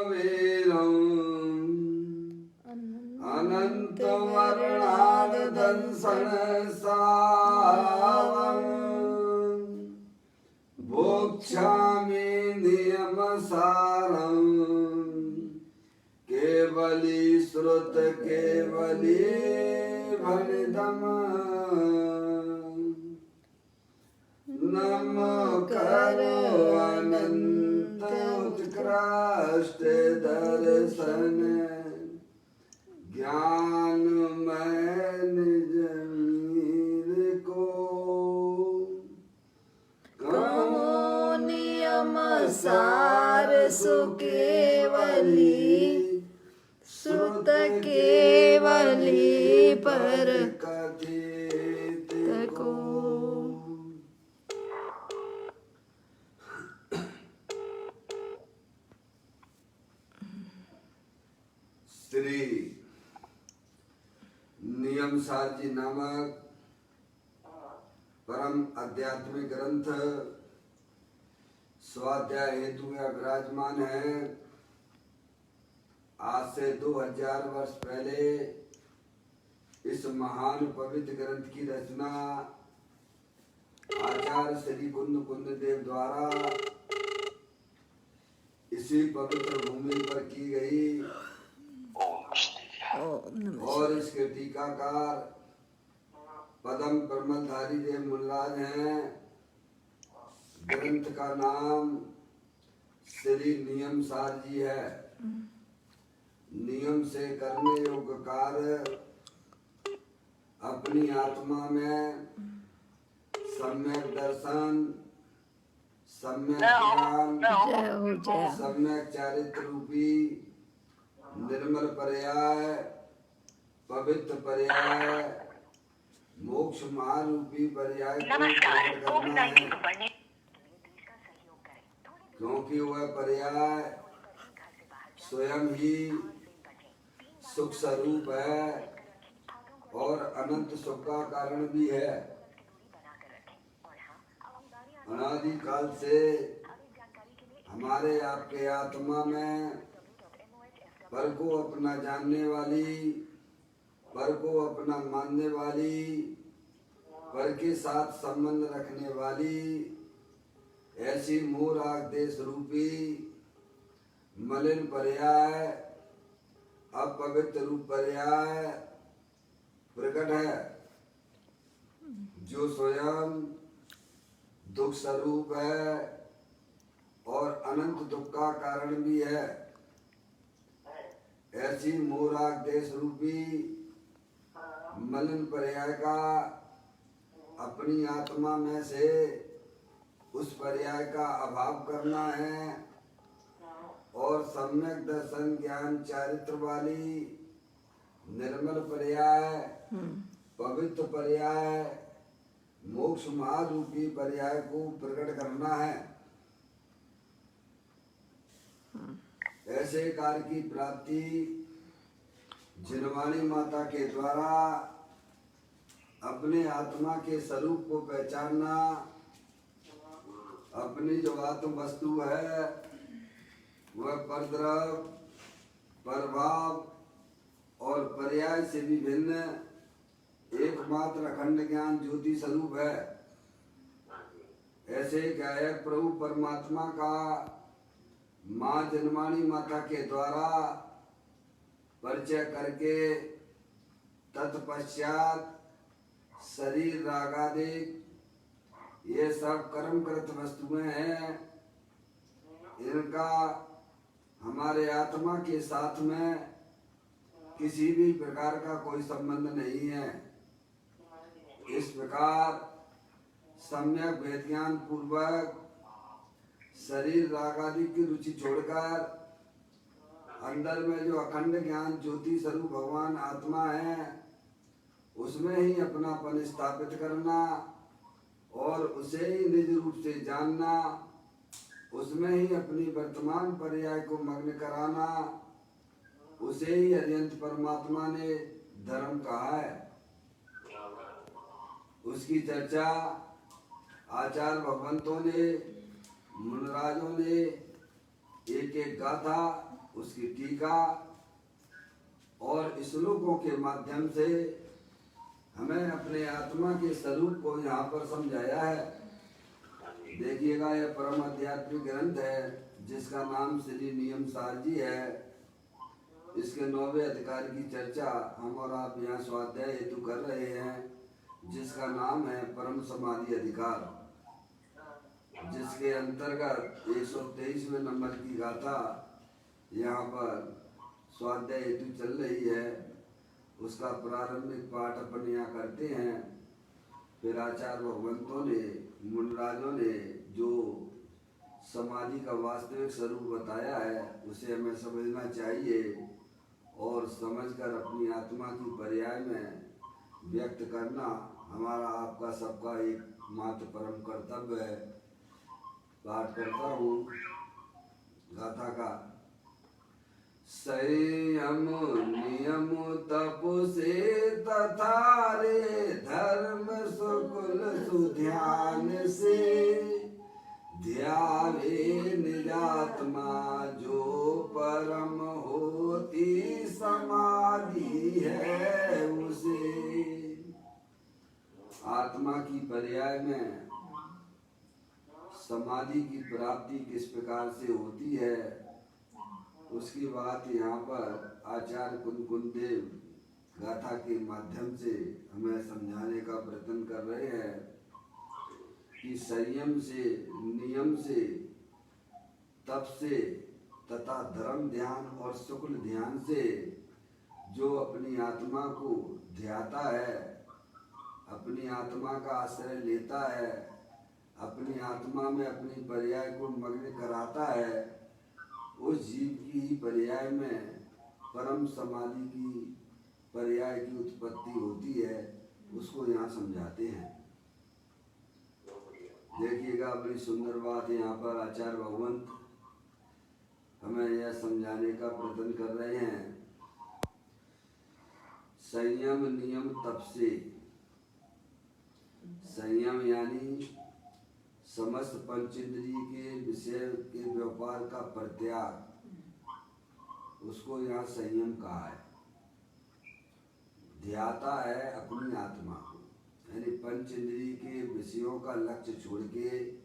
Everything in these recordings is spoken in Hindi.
वीरम् अनन्तवर्णाददंसनसावम् भोक्ष्यामि नियमसारम् केवली श्रुत केवली भणितम् नमो करो अनंत उत्कृष्ट दर्शन ज्ञान मैं निज मीर को कहो नियम सार सुकेवली श्रुत केवली पर कथित को। श्री नियम सार जी नामक परम आध्यात्मिक ग्रंथ स्वाध्याय हेतु या विराजमान है। आज से 2000 वर्ष पहले इस महान पवित्र ग्रंथ की रचना आचार्य श्री कुंद देव द्वारा इसी पवित्र भूमि पर की गई और इसके टीकाकार पदम परमलधारी देव मुनिराज हैं। ग्रंथ का नाम श्री नियम सार जी है। नियम से करने योग्य कार्य अपनी आत्मा में सम्यक दर्शन, सम्यक ज्ञान, सम्यक चारित्र रूपी निर्मल पर्याय, पवित्र पर्याय, मोक्ष महारूपी पर्याय को करना है, क्योंकि वह पर्याय स्वयं ही सुख स्वरूप है और अनंत सुख का कारण भी है। अनादि काल से हमारे आपके आत्मा में पर को अपना जानने वाली, पर को अपना मानने वाली, पर के साथ संबंध रखने वाली ऐसी मोह राग देश रूपी मलिन पर्याय, अपवित्र रूप पर्याय प्रकट है, जो स्वयं दुख स्वरूप है और अनंत दुख का कारण भी है। ऐसी मोराग देश रूपी मलिन पर्याय का अपनी आत्मा में से उस पर्याय का अभाव करना है और सम्यक दर्शन ज्ञान चारित्र वाली निर्मल पर्याय, पवित्र पर्याय, मोक्ष महारूपी पर्याय को प्रकट करना है। ऐसे कार्य की प्राप्ति जिनवाणी माता के द्वारा अपने आत्मा के स्वरूप को पहचानना, अपनी जो आत्म वस्तु है वह परद्रव्य, प्रभाव और पर्याय से भी भिन्न एकमात्र अखंड ज्ञान ज्योति स्वरूप है। ऐसे गायक प्रभु परमात्मा का माँ जनमानी माता के द्वारा परिचय करके तत्पश्चात शरीर रागादिक ये सब कर्मकृत वस्तुएं हैं, इनका हमारे आत्मा के साथ में किसी भी प्रकार का कोई संबंध नहीं है। इस प्रकार सम्यक वेद ज्ञान पूर्वक शरीर राग आदि की रुचि छोड़कर अंदर में जो अखंड ज्ञान ज्योति स्वरूप भगवान आत्मा है उसमें ही अपनापन स्थापित करना और उसे ही निज रूप से जानना, उसमें ही अपनी वर्तमान पर्याय को मग्न कराना, उसे ही अत्यंत परमात्मा ने धर्म कहा है। उसकी चर्चा आचार्य भगवंतों ने, मुनराजों ने एक एक गाथा उसकी टीका और श्लोकों के माध्यम से हमें अपने आत्मा के स्वरूप को यहाँ पर समझाया है। देखिएगा, यह परम आध्यात्मिक ग्रंथ है जिसका नाम श्री नियम सार जी है। इसके 9वें अधिकार की चर्चा हम और आप यहाँ स्वाध्याय हेतु कर रहे हैं, जिसका नाम है परम समाधि अधिकार, जिसके अंतर्गत 123वें नंबर की गाथा यहाँ पर स्वाध्याय हेतु चल रही है। उसका प्रारंभिक पाठ अपन यहाँ करते हैं। फिर आचार्य भगवंतों ने, मुनिराजों ने जो समाधि का वास्तविक स्वरूप बताया है उसे हमें समझना चाहिए और समझकर अपनी आत्मा की पर्याय में व्यक्त करना हमारा आपका सबका एक मात्र परम कर्तव्य है। पाठ करता हूँ गाथा का। संयम नियम तप से तथा रे धर्म सुकुल सुध्यान से ध्यावे निजात्मा जो परम होती समाधि है उसे। आत्मा की पर्याय में समाधि की प्राप्ति किस प्रकार से होती है उसकी बात यहाँ पर आचार्य कुंकुदेव गाथा के माध्यम से हमें समझाने का प्रयत्न कर रहे हैं कि संयम से, नियम से, तप से तथा धर्म ध्यान और शुक्ल ध्यान से जो अपनी आत्मा को ध्याता है, अपनी आत्मा का आश्रय लेता है, अपनी आत्मा में अपनी पर्याय को मग्न कराता है, उस जीव की ही पर्याय में परम समाधि की पर्याय की उत्पत्ति होती है। उसको यहाँ समझाते हैं। देखिएगा, बड़ी सुंदर बात यहाँ पर आचार्य भगवंत हमें यह समझाने का प्रयत्न कर रहे हैं। संयम नियम तप से, संयम यानी समस्त पंचेंद्रिय के विषय के व्यापार का परित्याग, उसको यहाँ संयम कहा है। ध्याता है अपनी आत्मा को, यानी पंचेंद्रिय के विषयों का लक्ष्य छोड़ के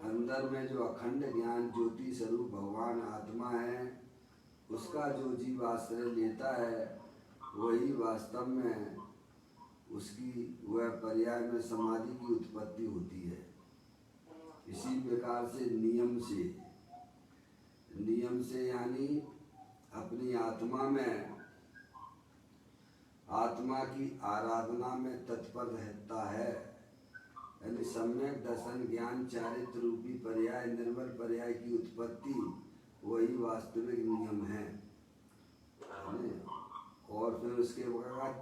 अंदर में जो अखंड ज्ञान ज्योति स्वरूप भगवान आत्मा है उसका जो जीव आश्रय लेता है वही वास्तव में उसकी वह पर्याय में समाधि की उत्पत्ति होती है। इसी प्रकार से नियम से यानी अपनी आत्मा में, आत्मा की आराधना में तत्पर रहता है, यानी सम्यक दर्शन ज्ञान चारित्र रूपी पर्याय, निर्मल पर्याय की उत्पत्ति वही वास्तविक नियम है। और फिर उसके बाद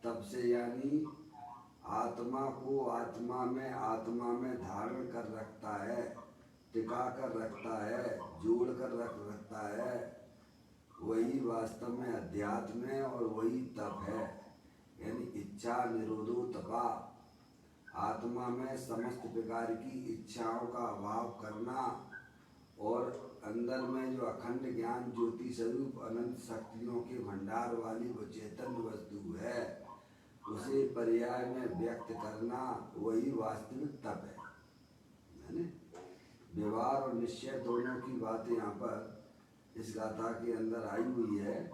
तप से यानी आत्मा को आत्मा में धारण कर रखता है, टिका कर रखता है, जोड़ कर रखता है, वही वास्तव में अध्यात्म है और वही तप है। यानी इच्छा निरोधो तपा, आत्मा में समस्त प्रकार की इच्छाओं का अभाव करना और अंदर में जो अखंड ज्ञान ज्योति स्वरूप अनंत शक्तियों के भंडार वाली वो चैतन्य वस्तु है उसे पर्याय में व्यक्त करना, वही वास्तविक तप है। व्यवहार और निश्चय दोनों की बातें यहाँ पर इस गाथा के अंदर आई हुई है।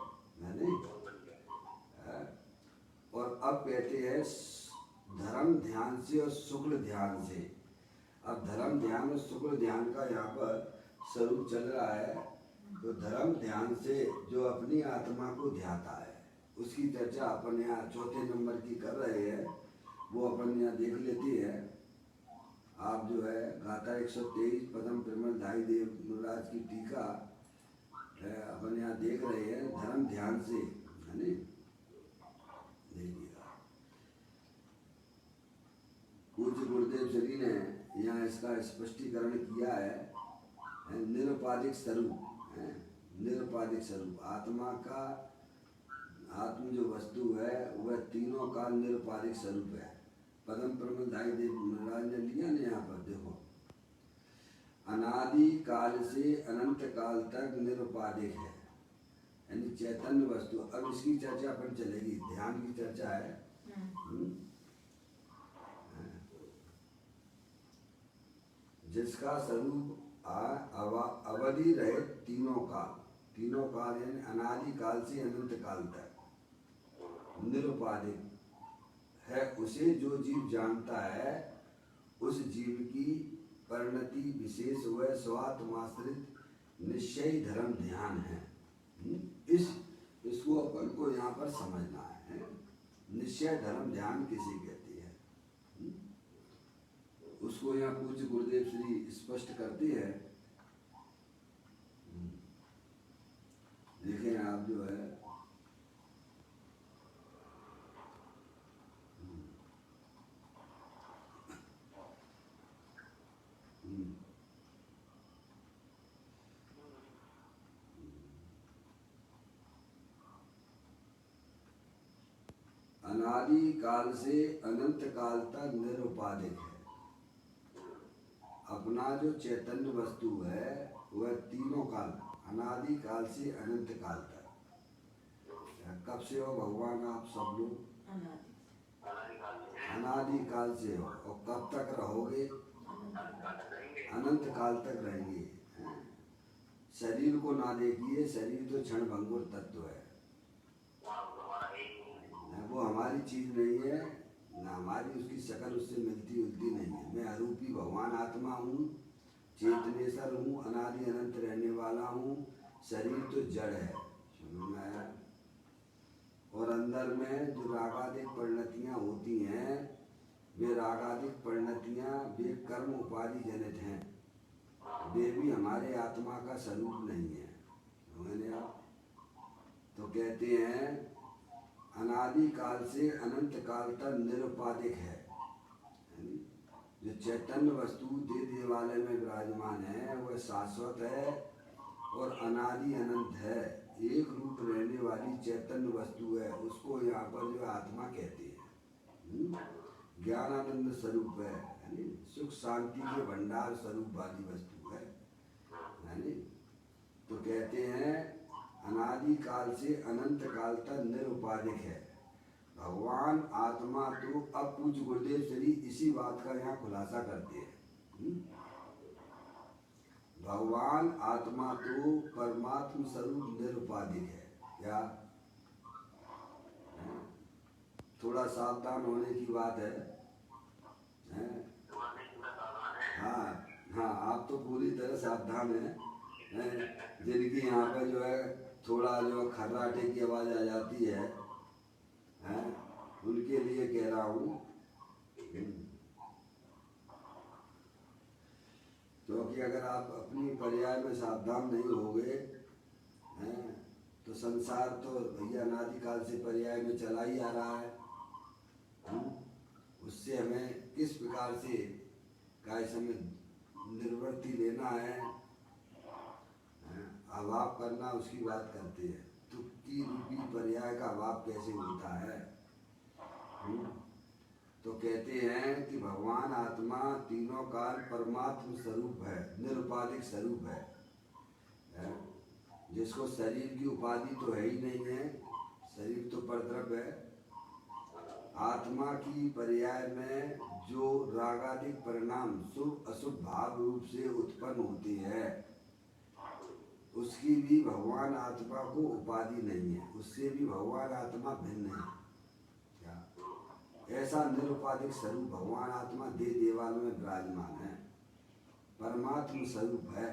और अब कहते हैं धर्म ध्यान से और शुक्ल ध्यान से। अब धर्म ध्यान और शुक्ल ध्यान का यहाँ पर स्वरूप चल रहा है। तो धर्म ध्यान से जो अपनी आत्मा को ध्याता है उसकी चर्चा अपन यहाँ 4 नंबर की कर रहे हैं, वो अपन यहाँ देख लेते हैं। आप जो है गाथा 123 पदम प्रेमल धाई देव मुराज की टीका है अपन यहाँ देख रहे हैं धर्म ध्यान से, है नी। देखिएगा, पूज्य गुरुदेव श्री ने यहाँ इसका स्पष्टीकरण किया है। निरुपाधिक स्वरूप है, निरुपाधिक स्वरूप आत्मा का, आत्म जो वस्तु है वह तीनों का निरुपाधिक स्वरूप है। पदम प्रमदाई देव महाराज ने लिया ना यहाँ पर देखो, अनादि काल से अनंत काल तक निरुपाधिक है, यानी चैतन्य वस्तु। अब इसकी चर्चा अपन चलेगी, ध्यान की चर्चा है। जिसका स्वरूप अवधि रहे तीनों काल यानी अनादि काल से अनंत काल तक निरुपाधिक है, उसे जो जीव जानता है उस जीव की परिणति विशेष व स्वात्माश्रित निश्चय धर्म ध्यान है। इसको अपन को यहाँ पर समझना है। निश्चय धर्म ध्यान किसे कहते हैं, उसको यहाँ पूज्य गुरुदेव श्री स्पष्ट करते हैं। देखें आप जो है अनादि काल से अनंत काल तक निरुपाधिक है। अपना जो चैतन्य वस्तु है वह तीनों काल, अनादि काल से अनंत काल तक। कब से हो भगवान आप सब लोग? अनादि काल से हो। और कब तक रहोगे? अनंत काल तक रहेंगे। शरीर को ना देखिए, शरीर तो क्षण भंगुर तत्व है, वो हमारी चीज नहीं है, ना हमारी उसकी शक्ल उससे मिलती उलती नहीं है। मैं अरूपी भगवान आत्मा हूँ, चेतनेश्वर हूँ, अनादि अनंत रहने वाला हूँ। शरीर तो जड़ है, समझ में आया? और अंदर में जो रागादिक परिणतियाँ होती हैं, वे रागादिक परिणतियाँ वे कर्म उपाधि जनित हैं, वे भी हमारे आत्मा का स्वरूप नहीं है। समझे आप? तो कहते हैं अनादि काल से अनंत काल तक निरुपाधिक है। जो चैतन्य वस्तु दे देवालय में विराजमान है वह शाश्वत है और अनादि अनंत है, एक रूप रहने वाली चैतन्य वस्तु है। उसको यहाँ पर जो आत्मा कहते हैं। ज्ञानानंद स्वरूप है, सुख शांति के भंडार स्वरूप वाली वस्तु है। तो कहते हैं अनादि काल से अनंत काल तक निरुपाधिक है। भगवान आत्मा तो, अब पूज्य गुरुदेव श्री इसी बात का यहाँ खुलासा करते हैं। भगवान आत्मा तो परमात्म स्वरूप निरुपाधिक है। क्या? थोड़ा सावधान होने की बात है। हाँ हाँ, आप तो पूरी तरह सावधान हैं। जिनकी यहाँ पर जो है थोड़ा जो खर्राटे की आवाज़ आ जाती है, उनके लिए कह रहा हूँ। क्योंकि अगर आप अपनी पर्याय में सावधान नहीं होगे तो संसार तो भैया अनादि काल से पर्याय में चला ही आ रहा है। उससे हमें किस प्रकार से काय समय निर्वृत्ति लेना है, अभाव करना, उसकी बात करते हैं। तो की रूपी पर्याय का अभाव कैसे होता है? तो कहते हैं कि भगवान आत्मा तीनों काल परमात्म स्वरूप है, निरुपाधिक स्वरूप है, जिसको शरीर की उपाधि तो है ही नहीं है, शरीर तो परद्रव्य है। आत्मा की पर्याय में जो रागादिक परिणाम शुभ अशुभ भाव रूप से उत्पन्न होती है, उसकी भी भगवान आत्मा को उपाधि नहीं है, उससे भी भगवान आत्मा भिन्न है। क्या? ऐसा निरुपाधिक स्वरूप भगवान आत्मा दे देवाल में विराजमान है, परमात्म स्वरूप है।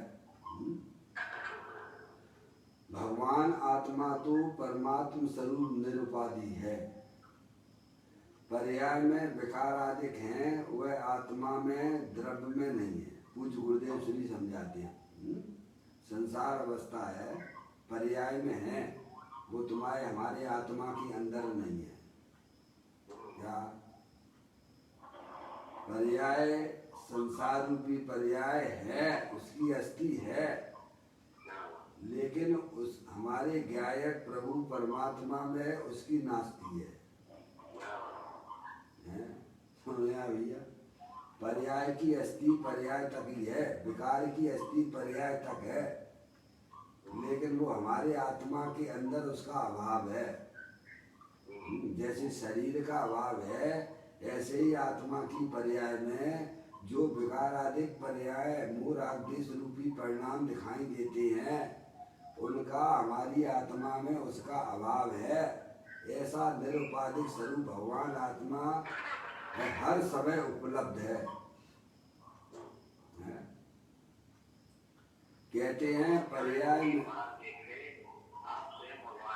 भगवान आत्मा तो परमात्म स्वरूप निरुपाधि है। पर्याय में विकार आदिक हैं, वह आत्मा में द्रव्य में नहीं है। पूज्य गुरुदेव श्री समझाते हैं संसार अवस्था है, पर्याय में है, वो तुम्हारे हमारे आत्मा के अंदर नहीं है। क्या? पर्याय संसार रूपी पर्याय है, उसकी अस्थि है, लेकिन उस हमारे ज्ञायक प्रभु परमात्मा में उसकी नास्ति है। भैया पर्याय की अस्थि पर्याय तक ही है, विकार की अस्थि पर्याय तक है, लेकिन वो हमारे आत्मा के अंदर उसका अभाव है। जैसे शरीर का अभाव है, ऐसे ही आत्मा की पर्याय में जो विकारादिक पर्याय मूल आदेश रूपी परिणाम दिखाई देते हैं, उनका हमारी आत्मा में उसका अभाव है। ऐसा निरुपाधिक स्वरूप भगवान आत्मा हर समय उपलब्ध है। कहते हैं पर्याय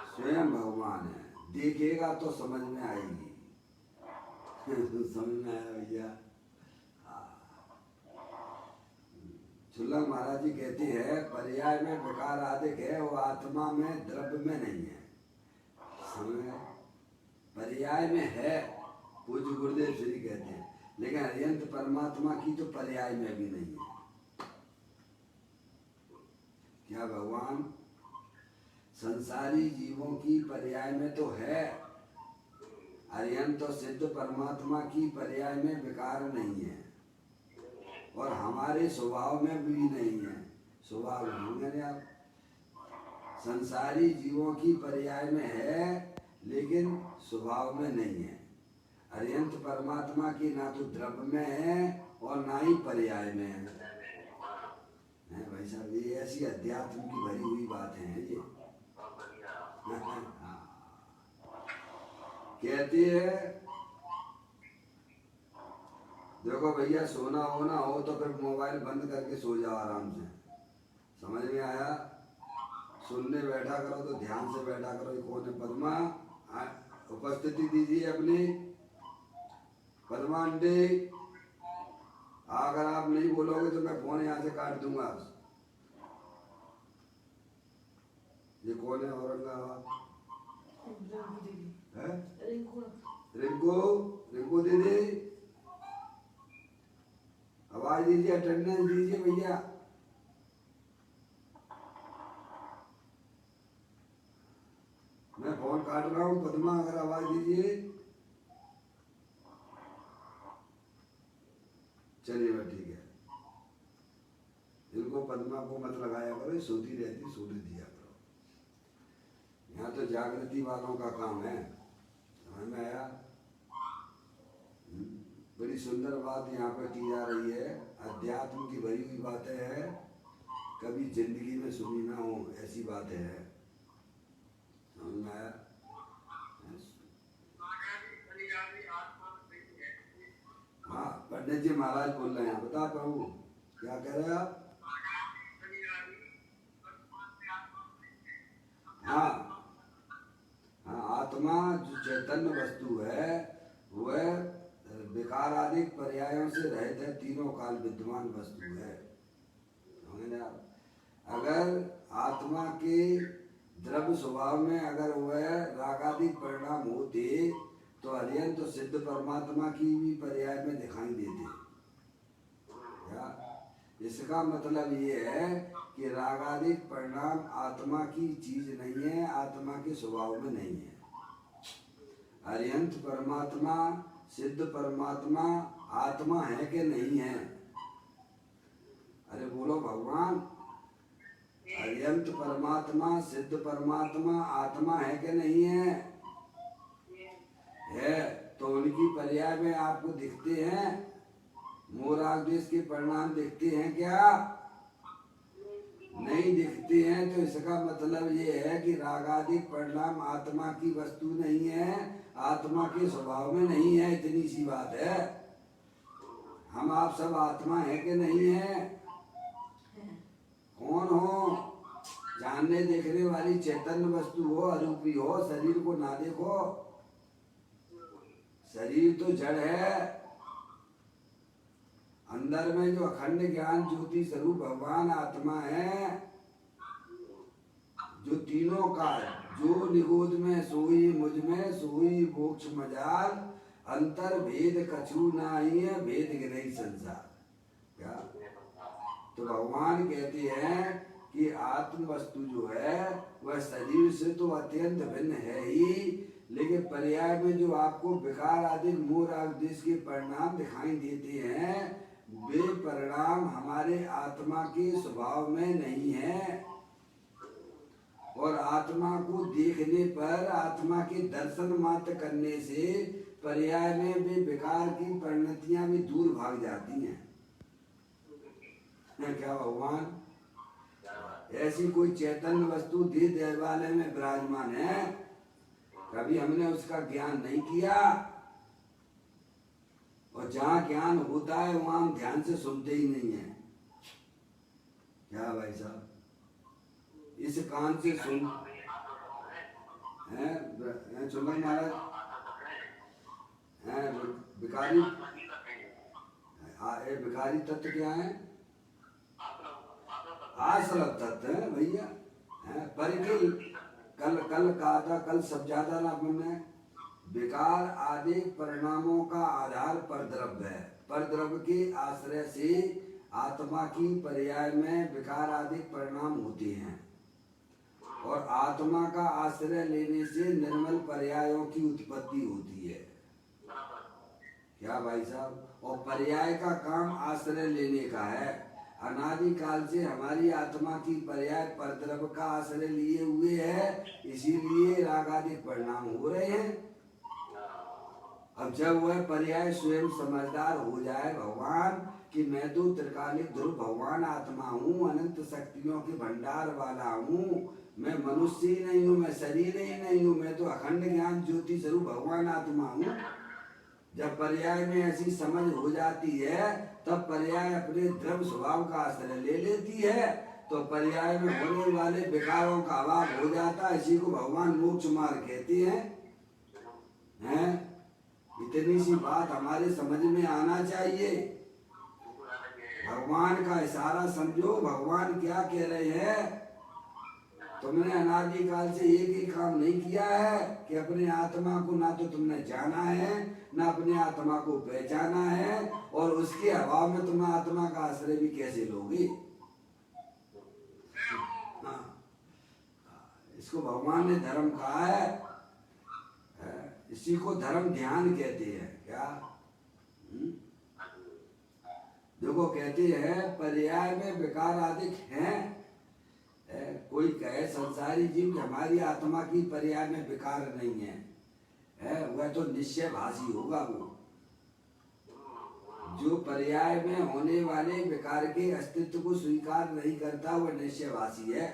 स्वयं भगवान है, देखेगा तो समझ में आएगी। समझ में आया भैया? सुल्लभ महाराज जी कहते हैं पर्याय में विकार अधिक है, वो आत्मा में द्रव्य में नहीं है। समय पर्याय में है, पूज्य गुरुदेव श्री कहते हैं, लेकिन अरिहंत परमात्मा की तो पर्याय में भी नहीं है। क्या भगवान संसारी जीवों की पर्याय में तो है, अरिहंत तो सिद्ध परमात्मा की पर्याय में विकार नहीं है, और हमारे स्वभाव में भी नहीं है। स्वभाव होंगे आप, संसारी जीवों की पर्याय में है लेकिन स्वभाव में नहीं है। अरिहंत परमात्मा की ना तो द्रव्य में है और ना ही पर्याय में है। भाई साहब, ये ऐसी अध्यात्म की भरी हुई बातें हैं ये। कहते हैं देखो भैया, सोना होना हो तो फिर मोबाइल बंद करके सो जाओ आराम से। समझ में आया? सुनने बैठा करो तो ध्यान से बैठा करो। कौन है? पद्मा, उपस्थिति दीजिए अपनी। पद्मा आंटी, अगर आप नहीं बोलोगे तो मैं फोन यहाँ से काट दूंगा। ये कौन है? औरंगाबाद है? रिंकू, रिंकू दीदी, आवाज दीजिए, अटेंडेंस दीजिए भैया। मैं फोन काट रहा हूँ, पद्मा अगर आवाज दीजिए। चलिए भाई ठीक है। इनको पद्मा को मत लगाया करो, सोती रहती, सोने दिया करो। यहाँ तो जागृति वालों का काम है। समझ में आया? बड़ी सुंदर बात यहाँ पर की जा रही है, अध्यात्म की भरी हुई बातें हैं, कभी जिंदगी में सुनी ना हो ऐसी बातें हैं। समझ में आया? हाँ, पंडित जी महाराज बोल रहे हैं। बता प्रभु क्या कह रहे हैं आप? हाँ हाँ, आत्मा जो चैतन्य वस्तु है वह विकारादिक पर्यायों से रहित है, तीनों काल विद्यमान वस्तु है। अगर आत्मा के द्रव्य स्वभाव में अगर वह रागादिक परिणाम होते तो अरिहंत तो सिद्ध परमात्मा की भी पर्याय में दिखाई देते। क्या इसका मतलब ये है कि रागादिक परिणाम आत्मा की चीज नहीं है, आत्मा के स्वभाव में नहीं है। अरिहंत परमात्मा, सिद्ध परमात्मा आत्मा है कि नहीं है? अरे बोलो भगवान, अरिहंत परमात्मा, सिद्ध परमात्मा आत्मा है कि नहीं है? है। तो उनकी पर्याय में आपको दिखते हैं? मोरादेश के परिणाम दिखते हैं क्या? नहीं दिखते हैं। तो इसका मतलब ये है कि रागादिक परिणाम आत्मा की वस्तु नहीं है, आत्मा के स्वभाव में नहीं है। इतनी सी बात है। हम आप सब आत्मा है कि नहीं है? कौन हो? जानने देखने वाली चैतन्य वस्तु हो, अरूपी हो, शरीर को ना देखो। शरीर तो जड़ है, अंदर में जो अखंड ज्ञान ज्योति स्वरूप भगवान आत्मा है, जो तीनों का, जो निगोद में सोई मुझ में सोई मोक्ष मजाल, अंतर भेद कछु नाही है, भेद गिरई संसार। क्या? तो भगवान कहते हैं कि आत्म वस्तु जो है वह शरीर से तो अत्यंत भिन्न है ही, लेकिन पर्याय में जो आपको विकार आदि मोह राग द्वेष के परिणाम दिखाई देते हैं, वे परिणाम हमारे आत्मा के स्वभाव में नहीं है। और आत्मा को देखने पर, आत्मा के दर्शन मात्र करने से पर्याय में वे विकार की परिणतियां भी दूर भाग जाती हैं। क्या भगवान? ऐसी कोई चैतन्य वस्तु देह देवालय में विराजमान है, कभी हमने उसका ज्ञान नहीं किया, और जहाँ ज्ञान होता है वहाँ हम ध्यान से सुनते ही नहीं है। क्या भाई साहब? इस कान से सुन है चुंबन महाराज है विकारी। विकारी तत्व क्या है? आश्रव तत्व है भैया। परिकिल कल कहा था, कल सब ज्यादा ना बनना है। विकार आदि परिणामों का आधार परद्रव्य है। परद्रव्य के आश्रय से आत्मा की पर्याय में विकार आदि परिणाम होते हैं, और आत्मा का आश्रय लेने से निर्मल पर्यायों की उत्पत्ति होती है। क्या भाई साहब? और पर्याय का काम आश्रय लेने का है। अनादि काल से हमारी आत्मा की पर्याय परद्रव्य का आश्रय लिए हुए है, इसीलिए राग आदि परिणाम हो रहे हैं। अब जब वह पर्याय स्वयं समझदार हो जाए भगवान कि मैं तो त्रिकालिक ध्रुव भगवान आत्मा हूँ, अनंत शक्तियों के भंडार वाला हूँ, मैं मनुष्य ही नहीं हूँ, मैं शरीर ही नहीं हूँ, मैं तो अखंड ज्ञान ज्योति स्वरूप भगवान आत्मा हूँ। जब पर्याय में ऐसी समझ हो जाती है, तब पर्याय अपने द्रव्य स्वभाव का आश्रय ले लेती है, तो पर्याय में होने वाले विकारों का अभाव हो जाता है। इसी को भगवान मोक्ष मार्ग कहते हैं। इतनी सी बात हमारे समझ में आना चाहिए। भगवान का इशारा समझो, भगवान क्या कह रहे हैं। तुमने अनादि काल से एक ही काम नहीं किया है कि अपने आत्मा को ना तो तुमने जाना है, ना अपने आत्मा को पहचाना है, और उसके अभाव में तुम आत्मा का आश्रय भी कैसे लोगे? हाँ, इसको भगवान ने धर्म कहा है। इसी को धर्म ध्यान कहते हैं। क्या? देखो कहते हैं पर्याय में विकार आदि हैं। कोई कहे संसारी जीव हमारी आत्मा की पर्याय में विकार नहीं है, वह तो निश्चय भाषी होगा। वो जो पर्याय में होने वाले विकार के अस्तित्व को स्वीकार नहीं करता, वह निश्चय भाषी है।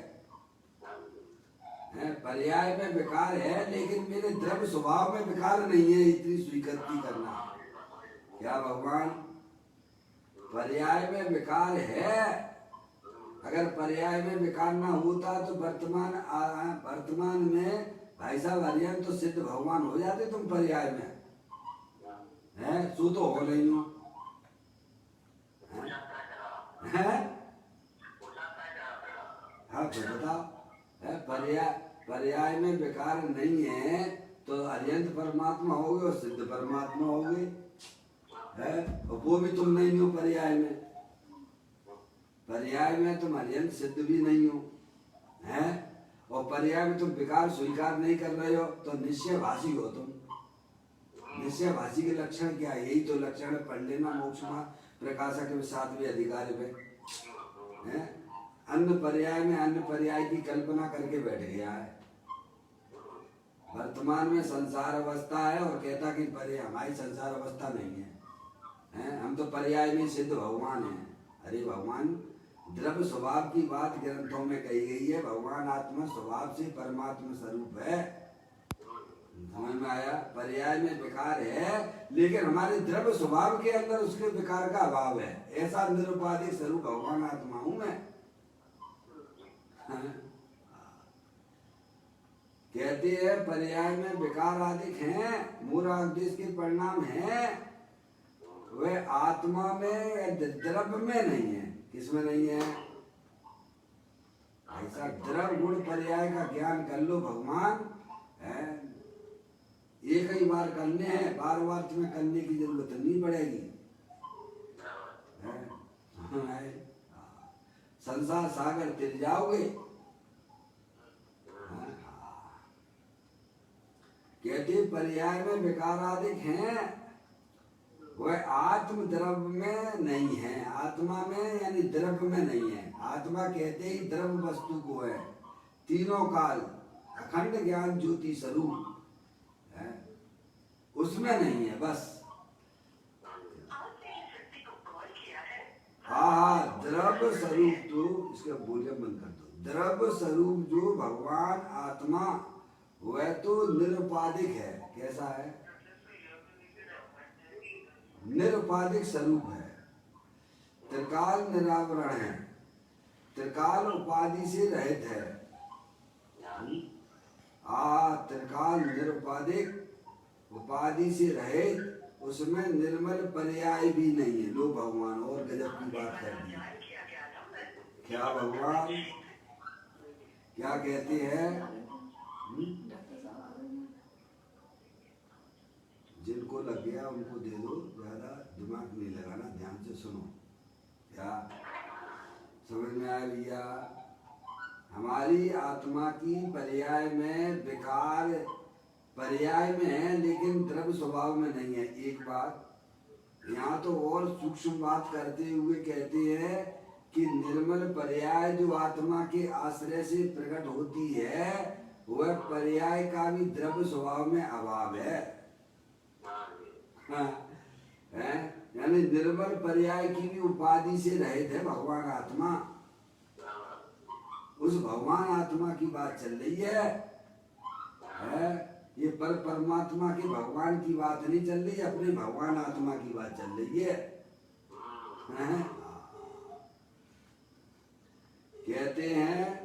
पर्याय में विकार है, लेकिन मेरे द्रव्य स्वभाव में विकार नहीं है, इतनी स्वीकृति करना। क्या भगवान? पर्याय में विकार है। अगर पर्याय में विकार ना होता तो वर्तमान में भाई साहब हरियन तो सिद्ध भगवान हो जाते तुम पर्याय में, है? सो तो हो नहीं हो, है? हाँ तो बताओ, पर्याय में विकार नहीं है तो अरियंत परमात्मा हो गए और सिद्ध परमात्मा हो गए, है? और वो भी तुम नहीं हो पर्याय में। पर्याय में तुम अरियंत सिद्ध भी नहीं हो, है? और पर्याय में तुम विकार स्वीकार नहीं कर रहे हो, तो निश्चय भाषी हो तुम। निश्चय भाषी के लक्षण क्या है? यही तो लक्षण पढ़ लेना मोक्ष प्रकाशक के 7वें अधिकार में। अन्य पर्याय में अन्य पर्याय की कल्पना करके बैठ गया है। वर्तमान में संसार अवस्था है और कहता कि पर्याय हमारी संसार अवस्था नहीं है, हम तो पर्याय में सिद्ध भगवान हैं। अरे भगवान, द्रव्य स्वभाव की बात ग्रंथों में कही गई है। भगवान आत्मा स्वभाव से परमात्मा स्वरूप है। समझ में आया? पर्याय में विकार है, लेकिन हमारे द्रव्य स्वभाव के अंदर उसके विकार का अभाव है। ऐसा निरुपाधिक स्वरूप भगवान आत्मा हूं मैं। कहते हैं पर्याय में विकार आदि हैं, मूढ़ादेश के परिणाम हैं, वह आत्मा में द्रव्य में नहीं है। किसमें नहीं है? ऐसा द्रव्य गुण पर्याय का ज्ञान कर लो भगवान, एक ही बार करने हैं, बार बार तुम्हें करने की जरूरत नहीं पड़ेगी। संसार सागर तिर जाओगे। कहते पर्याय में विकारादिक हैं, वह आत्म द्रव्य में नहीं है, आत्मा में यानी द्रव्य में नहीं है। आत्मा कहते ही द्रव्य वस्तु को है, तीनों काल अखंड ज्ञान ज्योति स्वरूप है, उसमें नहीं है बस। हाँ, द्रव्य स्वरूप तो इसका वॉल्यूम बंद कर दो। द्रव्य स्वरूप जो भगवान आत्मा वह तो निरुपाधिक है। कैसा है? निरुपाधिक स्वरूप है, त्रिकाल निरावरण है, त्रिकाल उपाधि से रहित है। त्रिकाल निरुपाधिक उपाधि से रहित, उसमें निर्मल पर्याय भी नहीं है। लो भगवान और गजब की बात कर दी। क्या भगवान क्या कहते हैं? जिनको लग गया उनको दे दो, ज्यादा दिमाग नहीं लगाना, ध्यान से सुनो। क्या समझ में आया भैया? हमारी आत्मा की पर्याय में विकार पर्याय में है, लेकिन द्रव्य स्वभाव में नहीं है। एक बात यहाँ तो और सूक्ष्म बात करते हुए कहते हैं कि निर्मल पर्याय जो आत्मा के आश्रय से प्रकट होती है, वह पर्याय का भी द्रव्य स्वभाव में अभाव है। यानी निर्मल पर्याय की भी उपाधि से रहित है भगवान आत्मा। उस भगवान आत्मा की बात चल रही है, ये परमात्मा के भगवान की बात नहीं चल रही, अपने भगवान आत्मा की बात चल रही है। कहते हैं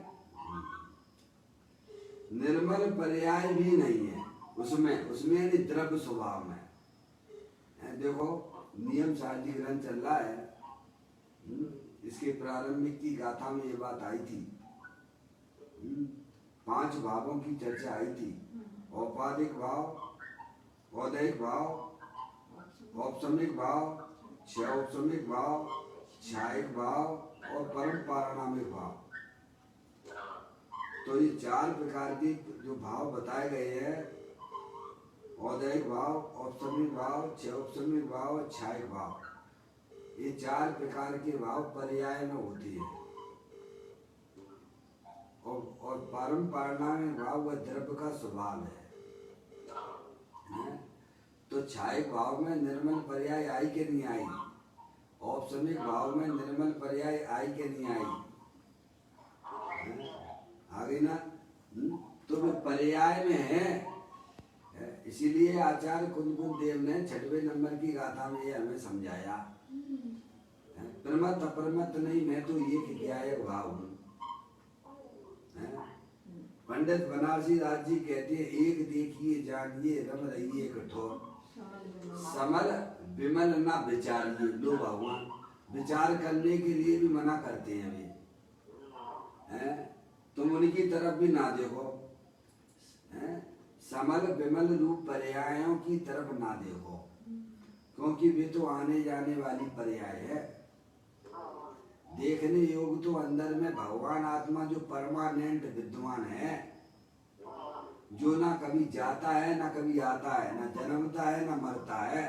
निर्मल पर्याय भी नहीं है उसमें द्रव्य स्वभाव में है। देखो नियम शांति ग्रंथ चल रहा है, इसके प्रारंभिक की गाथा में ये बात आई थी। 5 भावों की चर्चा आई थी, औपाधिक भाव, औदैहिक भाव, औपसमिक भाव, क्षौपसमिक भाव, छायिक भाव और परम पारणामिक भाव। तो ये 4 प्रकार के जो भाव बताए गए हैं, औदैहिक भाव, औपसमिक भाव, क्षौपसमिक भाव, छायिक भाव, ये 4 प्रकार के भाव पर्याय में होती है। और परम पारणामिक भाव वह द्रव्य का स्वभाव है। तो छायिक भाव में निर्मल पर्याय आई के नहीं आई? औपसमिक भाव में निर्मल पर्याय आई के नहीं आई? आ गई ना? तो वे पर्याय में है। इसीलिए आचार्य कुंदकुंद देव ने 6वें नंबर की गाथा में ये हमें समझाया, प्रमत्त अप्रमत्त नहीं, मैं तो एक क्या है भाव हूँ। पंडित बनारसी दास जी कहते हैं, एक देखिए जानिए रम रहिए कठोर, समल विमल ना विचारिए। लो भगवान विचार करने के लिए भी मना करते हैं वे, तुम उनकी तरफ भी ना देखो, समल विमल रूप पर्यायों की तरफ ना देखो, क्योंकि वे तो आने जाने वाली पर्याय है। देखने योग तो अंदर में भगवान आत्मा जो परमानेंट विद्यमान है, जो ना कभी जाता है ना कभी आता है, ना जन्मता है ना मरता है,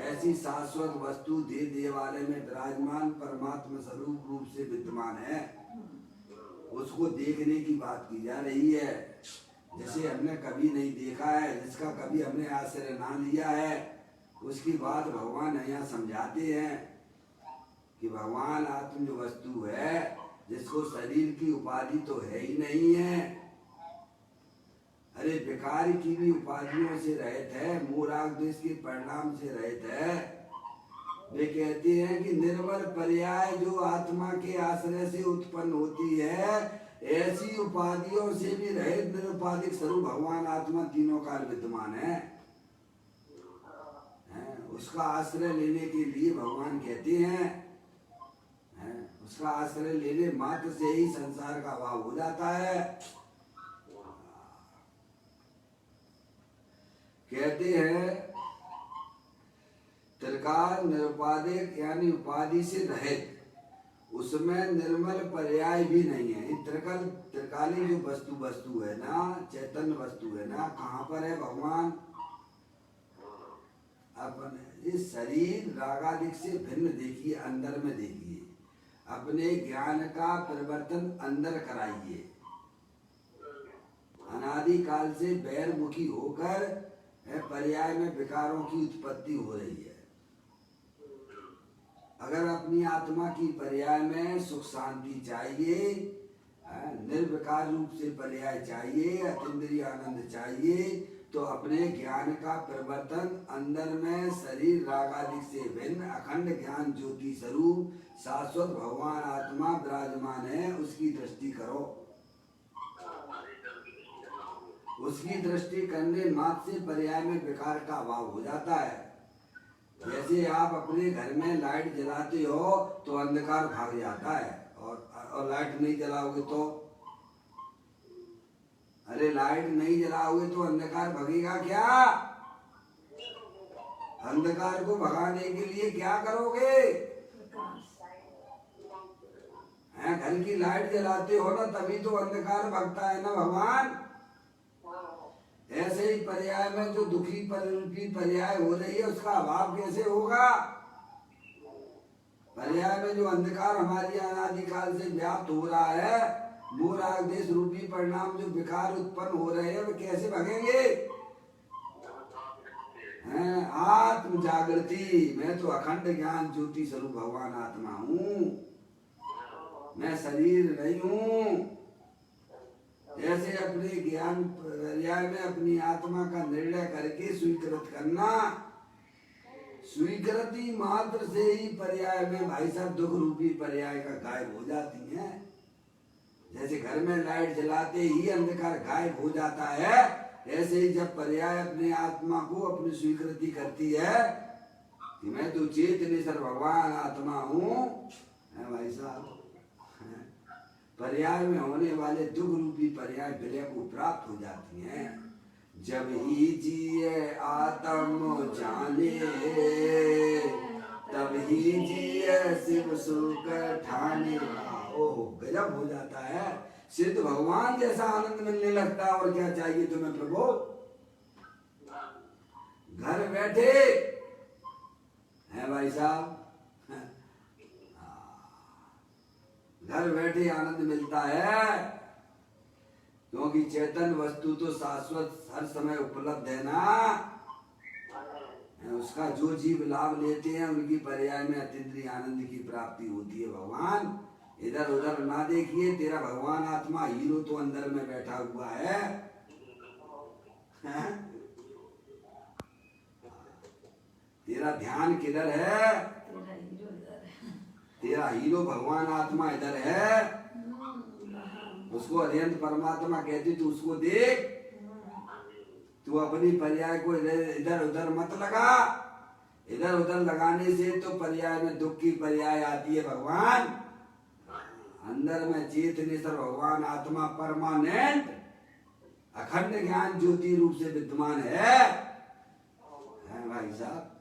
ऐसी शाश्वत वस्तु दे देवालय में विराजमान परमात्मा स्वरूप रूप से विद्यमान है। उसको देखने की बात की जा रही है। जिसे हमने कभी नहीं देखा है, जिसका कभी हमने आश्रय ना लिया है, उसकी बात भगवान यहाँ समझाते हैं कि भगवान आत्म जो वस्तु है, जिसको शरीर की उपाधि तो है ही नहीं है, अरे विकार की भी उपाधियों से रहित है, मोराग देश के परिणाम से रहित है। वे कहते हैं कि निर्मल पर्याय जो आत्मा के आश्रय से उत्पन्न होती है, ऐसी उपाधियों से भी रहित निरुपाधिक स्वरूप भगवान आत्मा तीनों काल विद्यमान है। उसका आश्रय लेने के लिए भगवान कहते हैं, उसका आश्रय लेने मात्र से ही संसार का अभाव हो जाता है। कहते हैं त्रिकाल निरुपाधिक यानी उपाधि से रहित, उसमें निर्मल पर्याय भी नहीं है। त्रिकाली जो वस्तु है ना, चैतन्य वस्तु है ना, कहाँ पर है भगवान? अपन इस शरीर रागादिक से भिन्न देखिए, अंदर में देखिए, अपने ज्ञान का परिवर्तन अंदर कराइए। अनादि काल से बैरमुखी होकर पर्याय में विकारों की उत्पत्ति हो रही है। अगर अपनी आत्मा की पर्याय में सुख शांति चाहिए, निर्विकार रूप से पर्याय चाहिए, अतीन्द्रिय आनंद चाहिए, तो अपने ज्ञान का परिवर्तन अंदर में शरीर रागादिक से भिन्न अखंड ज्ञान ज्योति स्वरूप शाश्वत भगवान आत्मा विराजमान है, उसकी दृष्टि करो। उसकी दृष्टि करने मात्र से पर्याय में विकार का अभाव हो जाता है। जैसे आप अपने घर में लाइट जलाते हो तो अंधकार भाग जाता है, और लाइट नहीं जलाओगे तो, अरे लाइट नहीं जलाओगे तो अंधकार भगेगा क्या? अंधकार को भगाने के लिए क्या करोगे? घर की लाइट जलाते हो ना, तभी तो अंधकार भगता है ना भगवान। ऐसे ही पर्याय में जो दुखी रूपी पर्याय हो रही है, उसका अभाव कैसे होगा? पर्याय में जो अंधकार हमारी अनादिकाल से व्याप्त हो रहा है, वो राग देश रूपी परिणाम जो विकार उत्पन्न हो रहे हैं, वे कैसे भगेंगे? आत्म जागृति, मैं तो अखंड ज्ञान ज्योति स्वरूप भगवान आत्मा हूँ, मैं शरीर नहीं हूँ। ऐसे अपने ज्ञान पर्याय में अपनी आत्मा का निर्णय करके स्वीकृत करना। स्वीकृति मात्र से ही पर्याय में भाई साहब दुख रूपी पर्याय का गायब हो जाती है। जैसे घर में लाइट जलाते ही अंधकार गायब हो जाता है, ऐसे ही जब पर्याय अपने आत्मा को अपनी स्वीकृति करती है कि मैं तो चेतनेश्वर भगवान आत्मा हूँ, भाई साहब पर्याय में होने वाले दुख रूपी पर्याय विलय को प्राप्त हो जाती हैं। जब ही जिए आत्म जाने, तब ही जिए शिव सुख ठाने। ओहो, गजब हो जाता है। सिद्ध भगवान जैसा आनंद मिलने लगता है। और क्या चाहिए तुम्हें प्रभु? घर बैठे हैं भाई साहब, घर बैठे आनंद मिलता है, क्योंकि चेतन वस्तु तो शाश्वत हर समय उपलब्ध है ना। उसका जो जीव लाभ लेते हैं, उनकी पर्याय में अतीन्द्रिय आनंद की प्राप्ति होती है। भगवान इधर उधर ना देखिए, तेरा भगवान आत्मा हीरो तो अंदर में बैठा हुआ है। तेरा ध्यान किधर है? तेरा हीरो भगवान आत्मा इधर है। उसको अध्यंत परमात्मा कहती, तू उसको देख, तू अपनी पर्याय को इधर उधर मत लगा। इधर उधर लगाने से तो पर्याय में दुख की पर्याय आती है। भगवान अंदर में चेतनेश्वर भगवान आत्मा परमानेंट अखंड ज्ञान ज्योति रूप से विद्यमान है भाई साहब।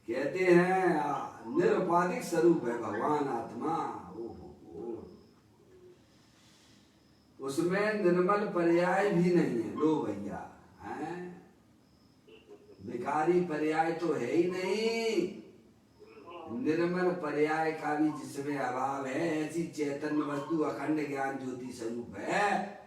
कहते हैं निरुपाधिक स्वरूप है भगवान आत्मा। उसमें निर्मल पर्याय भी नहीं है। लो भैया, विकारी पर्याय तो है ही नहीं, निर्मल पर्याय का भी जिसमें अभाव है। ऐसी चैतन्य वस्तु अखंड ज्ञान ज्योति स्वरूप है।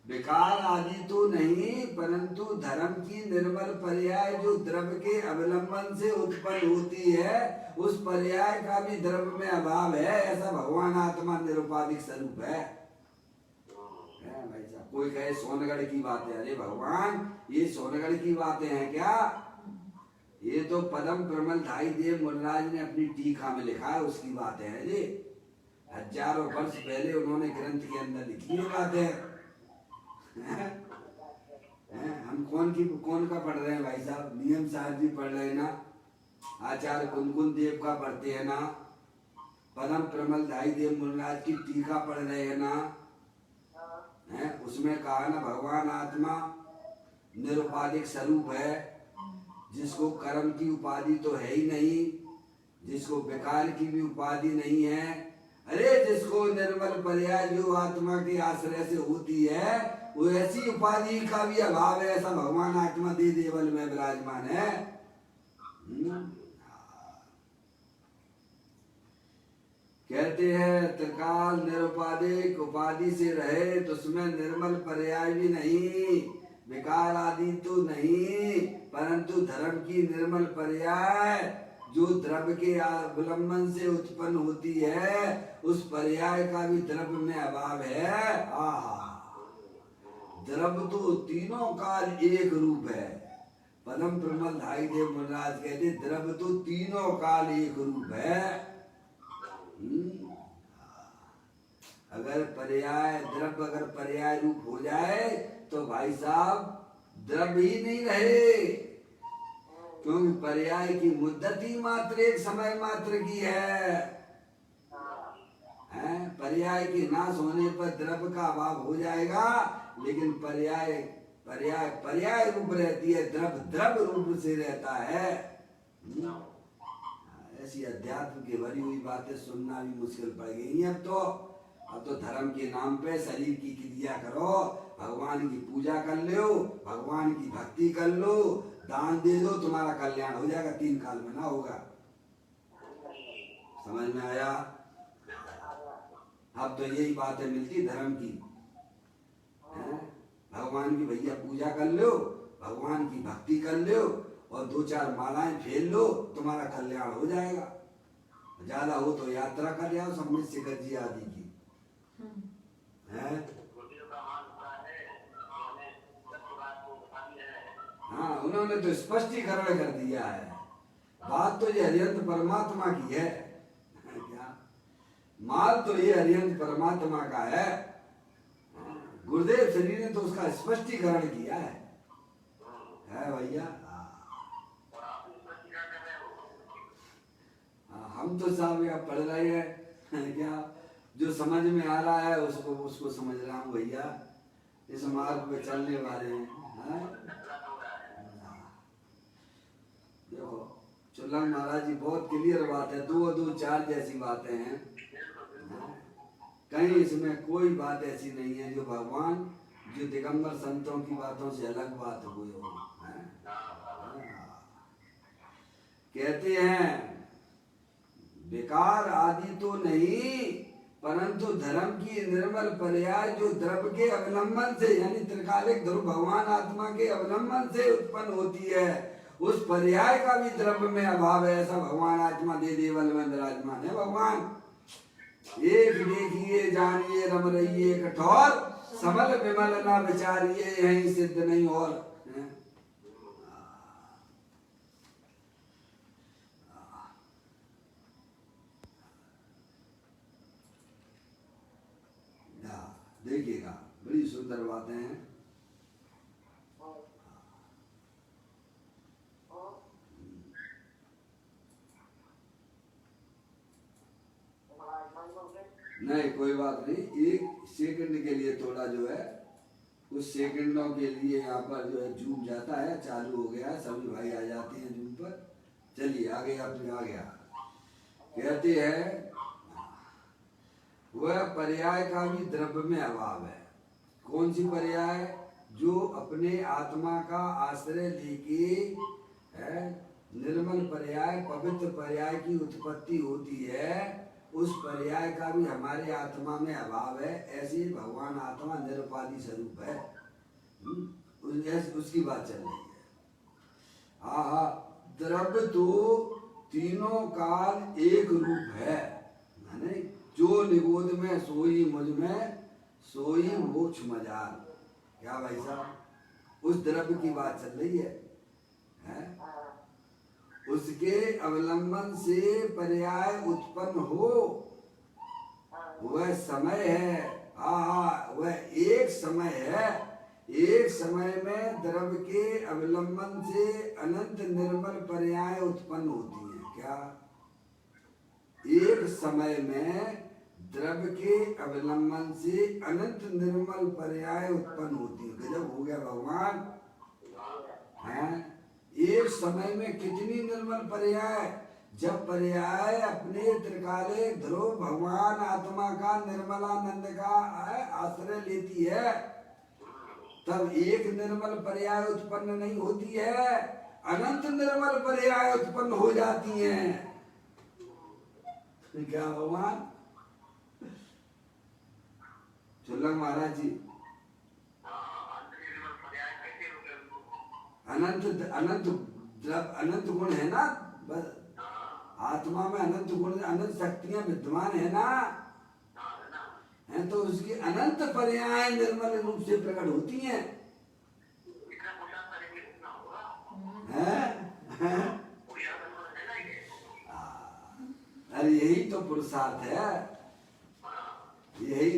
विकार आदि तो नहीं, परंतु धर्म की निर्मल पर्याय जो द्रव्य के अवलंबन से उत्पन्न होती है, उस पर्याय का भी द्रव्य में अभाव है। ऐसा भगवान आत्मा निरुपाधिक स्वरूप है भाई साहब। कोई कहे सोनगढ़ की बातें, अरे भगवान ये सोनगढ़ की बातें हैं क्या? ये तो पदम प्रमल धाई देव मुनराज ने अपनी टीका में लिखा है, उसकी बातें हैं जी। हजारों वर्ष पहले उन्होंने ग्रंथ के अंदर लिखी है बातें। हम कौन का पढ़ रहे हैं भाई साहब? नियम साहब जी पढ़ रहे हैं ना, आचार्य कुंकुन देव का पढ़ते हैं ना, परम प्रमल धाई देव मुनराज की टीका पढ़ रहे हैं ना। उसमें कहा ना भगवान आत्मा निरुपाधिक स्वरूप है, जिसको कर्म की उपाधि तो है ही नहीं, जिसको विकार की भी उपाधि नहीं है। अरे जिसको निर्मल पर्याय जो आत्मा के आश्रय से होती है, वो ऐसी उपाधि का भी अभाव है, ऐसा भगवान आत्मा दे देवल में विराजमान है। कहते हैं त्रिकाल निरुपाधिक उपाधि से रहे तो उसमें निर्मल पर्याय भी नहीं, विकार आदि तो नहीं, परंतु धर्म की निर्मल पर्याय जो द्रव्य के अवलंबन से उत्पन्न होती है, उस पर्याय का भी द्रव्य में अभाव है। द्रव्य तो तीनों काल एक रूप है। पदम प्रमल धाई देव मुनराज कहते द्रव्य तो तीनों काल एक रूप है। अगर पर्याय द्रव्य अगर पर्याय रूप हो जाए तो भाई साहब द्रव्य ही नहीं रहे, क्योंकि पर्याय की मुद्दत ही मात्र एक समय मात्र की है। पर्याय के नाश होने पर द्रव्य का अभाव हो जाएगा, लेकिन पर्याय पर्याय पर्याय रूप रहती है, द्रव्य द्रव्य रूप से रहता है। ऐसी अध्यात्म की भरी हुई बातें सुनना भी मुश्किल पड़ गई है। अब तो धर्म के नाम पे शरीर की क्रिया करो, भगवान की पूजा कर लो, भगवान की भक्ति कर लो, दान दे दो, तुम्हारा कल्याण हो जाएगा, 3 काल में ना होगा। समझ में आया? अब तो यही बातें मिलती धर्म की, भगवान की भैया पूजा कर लो, भगवान की भक्ति कर लो और 2-4 मालाएं फेर लो, तुम्हारा कल्याण हो जाएगा। ज्यादा हो तो यात्रा कर जाओ सब में शिखर जी आदि की है। हाँ, उन्होंने तो स्पष्टीकरण कर दिया है। बात तो ये हरियंत परमात्मा की है। क्या माल तो ये हरियंत परमात्मा का है। गुरुदेव श्री ने तो उसका स्पष्टीकरण किया है भैया। हम तो साहब यहाँ पढ़ रहे हैं क्या, जो समझ में आ रहा है उसको समझ रहा हूँ भैया। इस मार्ग पे चलने वाले हैं। देखो चुल्लन महाराज जी बहुत क्लियर बात है, 2 और 2 4 जैसी बातें हैं। कहीं इसमें कोई बात ऐसी नहीं है जो भगवान जो दिगंबर संतों की बातों से अलग बात हुई हो। कहते हैं विकार आदि तो नहीं, परंतु धर्म की निर्मल पर्याय जो द्रव्य के अवलंबन से, यानी त्रिकालिक ध्रुव भगवान आत्मा के अवलंबन से उत्पन्न होती है, उस पर्याय का भी द्रव्य में अभाव है। ऐसा भगवान आत्मा दे देवल में विराजमान है। भगवान एक देखिए जानिए रम रहिए कठोर, समल विमल ना विचारिए यही सिद्ध नहीं और। देखिएगा बड़ी सुंदर बातें हैं। नहीं कोई बात नहीं, 1 सेकंड के लिए थोड़ा जो है कुछ सेकंडों के लिए यहाँ पर जो है जूम जाता है, चालू हो गया, सभी भाई आ जाते हैं जूम पर। चलिए आगे अपने आ गया। कहते हैं वह पर्याय का भी द्रव्य में अभाव है। कौन सी पर्याय? जो अपने आत्मा का आश्रय लेके है, निर्मल पर्याय पवित्र पर्याय की उत्पत्ति होती है, उस पर्याय का भी हमारे आत्मा में अभाव है। ऐसे भगवान आत्मा निरुपाधि स्वरूप है। उसकी बात चल रही है। द्रव्य तो तीनों काल एक रूप है, माने जो निगोद में सोई मुझ में सोई मोक्ष मजाल। क्या भाई साहब, उस द्रव्य की बात चल रही है? उसके अवलंबन से पर्याय उत्पन्न हो, वह समय है। वह एक समय है। एक समय में द्रव्य के अवलंबन से अनंत निर्मल पर्याय उत्पन्न होती है। क्या एक समय में द्रव्य के अवलंबन से अनंत निर्मल पर्याय उत्पन्न होती है? गजब हो गया भगवान। हैं? एक समय में कितनी निर्मल पर्याय, जब पर्याय अपने त्रिकालिक ध्रुव भगवान आत्मा का निर्मलानंद का आश्रय लेती है, तब एक निर्मल पर्याय उत्पन्न नहीं होती है, अनंत निर्मल पर्याय उत्पन्न हो जाती हैं। क्या भगवान चुल्लंग महाराज जी, अनंत अनंत जब अनंत गुण है ना, बस आत्मा में अनंत गुण अनंत शक्तियां विद्यमान है ना, है तो उसकी अनंत पर्याय निर्मल रूप से प्रकट होती हैं। अरे यही तो पुरुषार्थ है, यही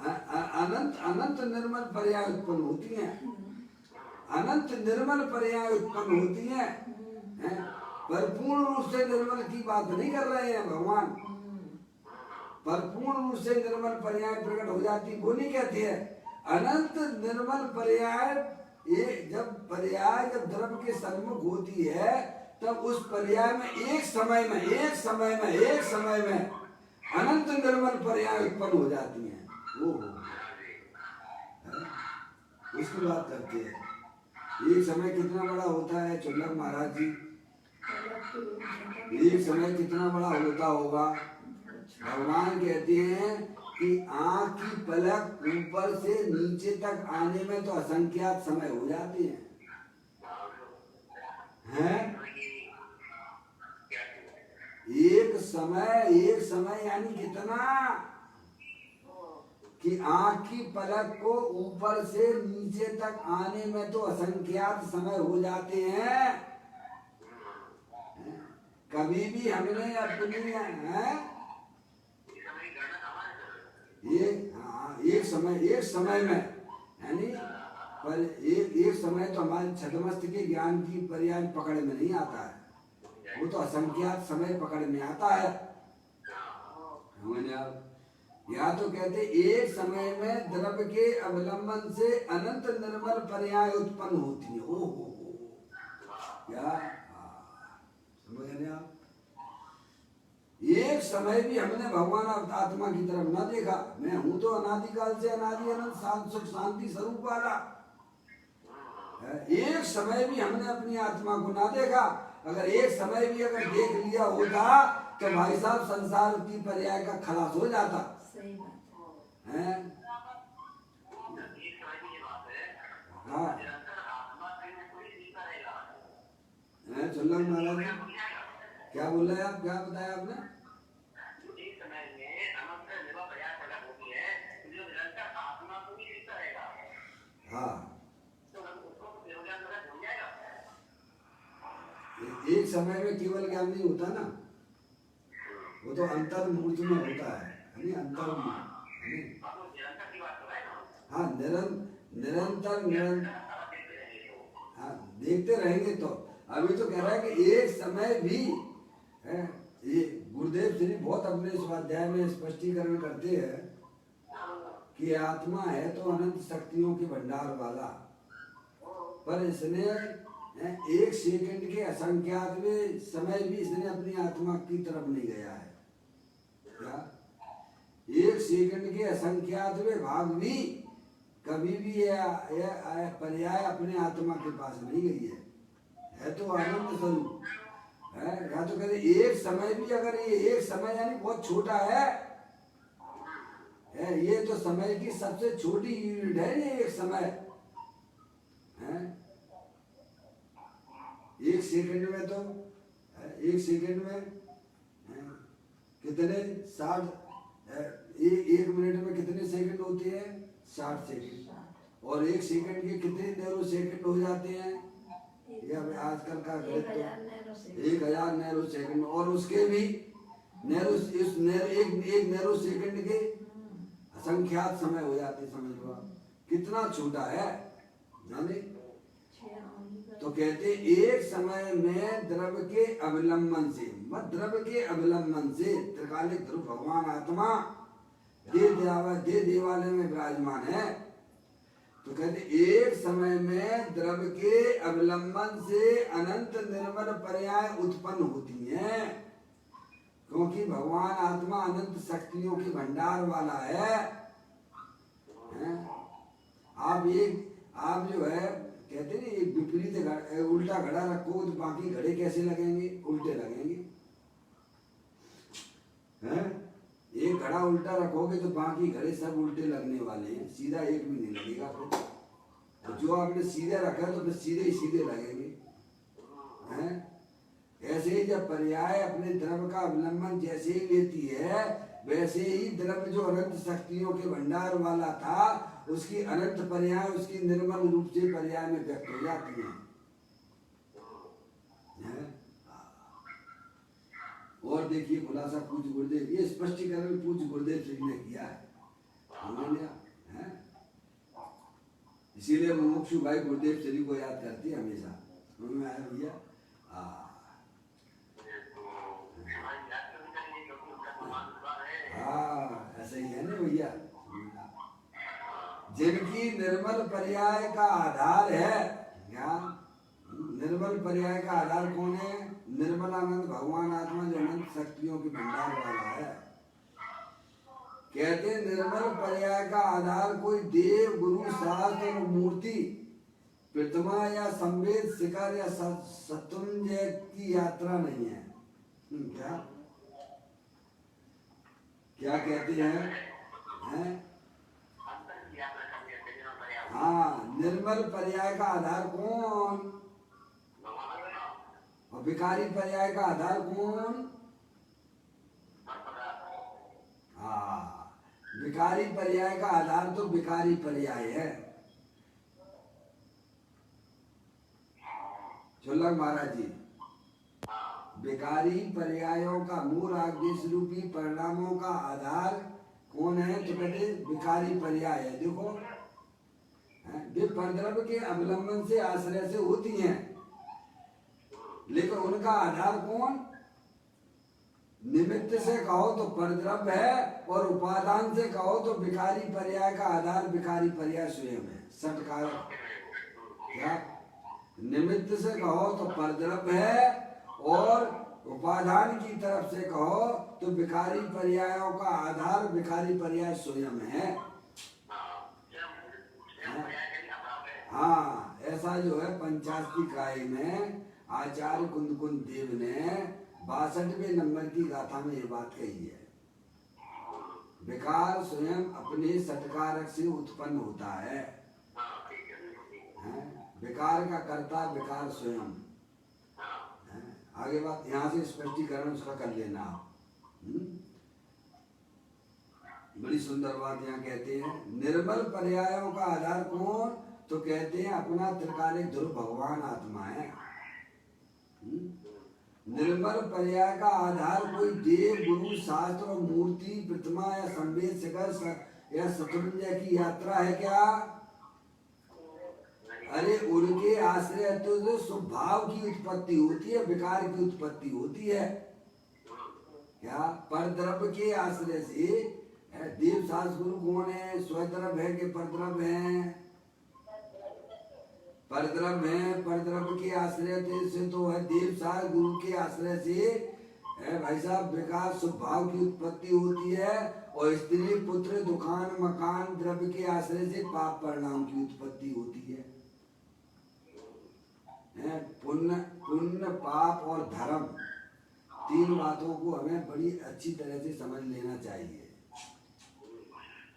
अनंत अनंत निर्मल पर्याय उत्पन्न होती हैं, अनंत निर्मल पर्याय उत्पन्न होती हैं। परिपूर्ण रूप से निर्मल की बात नहीं कर रहे हैं भगवान, परिपूर्ण रूप से निर्मल पर्याय प्रकट हो जाती वो नहीं कहती है। अनंत निर्मल पर्याय, ये जब पर्याय जब द्रव्य के सन्मुख होती है, तब उस पर्याय में एक समय में अनंत निर्मल पर्याय उत्पन्न हो जाती हैं। वो उसकी बात करते हैं। एक समय कितना बड़ा होता है चुल्लक महाराज जी, एक समय कितना बड़ा होता होगा। भगवान कहते हैं कि आँख की पलक ऊपर से नीचे तक आने में तो असंख्यात समय हो जाते हैं, हैं? एक समय यानी कितना, कि आँख की पलक को ऊपर से नीचे तक आने में तो असंख्यात समय हो जाते हैं। कभी भी हमने अपनी एक समय में यानी पर एक समय तो हमारे छठमस्त के ज्ञान की पर्याय पकड़ में नहीं आता है, वो तो असंख्यात समय पकड़ में आता है। या तो कहते एक समय में द्रव्य के अवलंबन से अनंत निर्मल पर्याय उत्पन्न होती है। ओ हो क्या समझ रहे आप? एक समय भी हमने भगवान आत्मा की तरफ न देखा। मैं हूं तो अनादिकाल से अनादि अनंत सुख शांति स्वरूप वाला, एक समय भी हमने अपनी आत्मा को ना देखा। अगर एक समय भी अगर देख लिया होता तो भाई साहब संसार की पर्याय का खलास हो जाता। सही बात है। हाँ चुल्लंग महाराज क्या बोल रहे हैं आप, क्या बताया आपने? हाँ एक समय में केवल ज्ञान नहीं होता ना, वो तो अंतर्मुख में होता है, अंतर्मुख। हाँ निरंतर हाँ देखते रहेंगे। तो अभी तो कह रहा है कि एक समय भी है, ये गुरुदेव श्री बहुत अपने स्वाध्याय में स्पष्टीकरण करते हैं कि आत्मा है तो अनंत शक्तियों के भंडार वाला, पर इसने एक सेकंड के असंख्यात में समय भी इसने अपनी आत्मा की तरफ नहीं गया है। क्या एक सेकंड के असंख्यात में भाग भी कभी भी यह पर्याय अपने आत्मा के पास नहीं गई है तो आनंद स्वरूप है। या तो कहते एक समय भी, अगर ये एक समय यानी बहुत छोटा है, ये तो समय की सबसे छोटी यूनिट है ये एक समय है। एक सेकंड में तो एक सेकंड में कितने 60 एक मिनट में कितने सेकंड होते हैं? 60 सेकंड। और एक सेकंड के कितने नैरो सेकंड हो जाते हैं? ये आजकल का 1000 नैरो सेकंड। और उसके भी एक नैरो सेकंड के असंख्यात समय हो जाते। समझ लो कितना छोटा है। तो कहते एक समय में द्रव्य के अवलंबन से, द्रव्य के अवलंबन से त्रिकालिक ध्रुव भगवान आत्मा देवालय में विराजमान है। तो कहते एक समय में द्रव्य के अवलंबन से अनंत निर्मल पर्याय उत्पन्न होती हैं, क्योंकि भगवान आत्मा अनंत शक्तियों के भंडार वाला है। आप जो है कहते हैं एक विपरीत उल्टा घड़ा रखो तो बाकी घड़े कैसे लगेंगे? उल्टे लगेंगे। हैं? एक घड़ा उल्टा रखोगे तो बाकी घड़े सब उल्टे लगने वाले हैं, सीधा एक भी नहीं लगेगा फिर। तो जो आपने सीधे रखा तो फिर सीधे ही सीधे लगेंगे। हैं? ऐसे ही जब पर्याय अपने द्रव्य का अवलंबन जैसे ही लेती है, वैसे ही द्रव्य जो अनंत शक्तियों के भंडार वाला था, उसकी अनंत पर्याय उसकी निर्मल रूप से पर्याय में व्यक्त हो जाती है। और देखिए खुलासा पूज्य गुरुदेव, ये स्पष्टीकरण पूज्य गुरुदेव श्री ने किया है, हमने है। इसीलिए मुमुक्षु भाई गुरुदेव श्री को याद करते हैं हमेशा। समझ में आया भैया? हाँ ऐसा ही है ना भैया। जिनकी निर्मल पर्याय का आधार है, क्या निर्मल पर्याय का आधार कौन है? निर्मलानंद भगवान आत्मा जो अनंत शक्तियों के भंडार वाला है। कहते निर्मल पर्याय का आधार कोई देव गुरु शास्त्र और मूर्ति, प्रतिमा या संवेद शिखर या शत्रुंजय की यात्रा नहीं है। क्या क्या कहते हैं? हाँ, निर्मल पर्याय का आधार कौन और विकारी पर्याय का आधार कौन? हाँ, विकारी पर्याय का आधार तो विकारी पर्याय है। चुल्लक महाराज जी, विकारी पर्यायों का मूल आदेश रूपी परिणामों का आधार कौन है? तो कहते विकारी पर्याय है। देखो वे परद्रव्य के अवलंबन से आश्रय से होती हैं, लेकिन उनका आधार कौन? निमित्त से कहो तो परद्रव्य है, और उपादान से कहो तो विकारी पर्याय का आधार विकारी पर्याय स्वयं है। षटकारक क्या? निमित्त से कहो तो परद्रव्य है, और उपादान की तरफ से कहो तो विकारी पर्यायों का आधार विकारी पर्याय स्वयं है। हाँ, ऐसा जो है पंचाशती काय में आचार्य कुंद देव ने 62वें नंबर की गाथा में ये बात कही है। विकार स्वयं अपने षटकारक से उत्पन्न होता है। विकार का कर्ता विकार स्वयं। आगे बात यहाँ से स्पष्टीकरण उसका कर लेना आप। बड़ी सुंदर बात यहाँ कहते हैं, निर्मल पर्यायों का आधार कौन? तो कहते हैं अपना त्रिकालिक ध्रुव भगवान आत्मा है। निर्मल पर्याय का आधार कोई देव गुरु शास्त्र और मूर्ति प्रतिमा या संवेद शिखर या शत्रुंजय की यात्रा है क्या? अरे उनके आश्रय तो स्वभाव की उत्पत्ति होती है, विकार की उत्पत्ति होती है। क्या परद्रव्य के आश्रय से देव शास्त्र गुरु कौन है? स्वद्रव्य है कि परद्रव्य है? परद्रव्य है। परद्रव्य के आश्रय से तो है देव शास्त्र गुरु के आश्रय से भाई साहब विकार स्वभाव की उत्पत्ति होती है, और स्त्री पुत्र दुकान मकान द्रव्य के आश्रय से पाप परिणाम की उत्पत्ति होती है। पुण्य पाप और धर्म, तीन बातों को हमें बड़ी अच्छी तरह से समझ लेना चाहिए।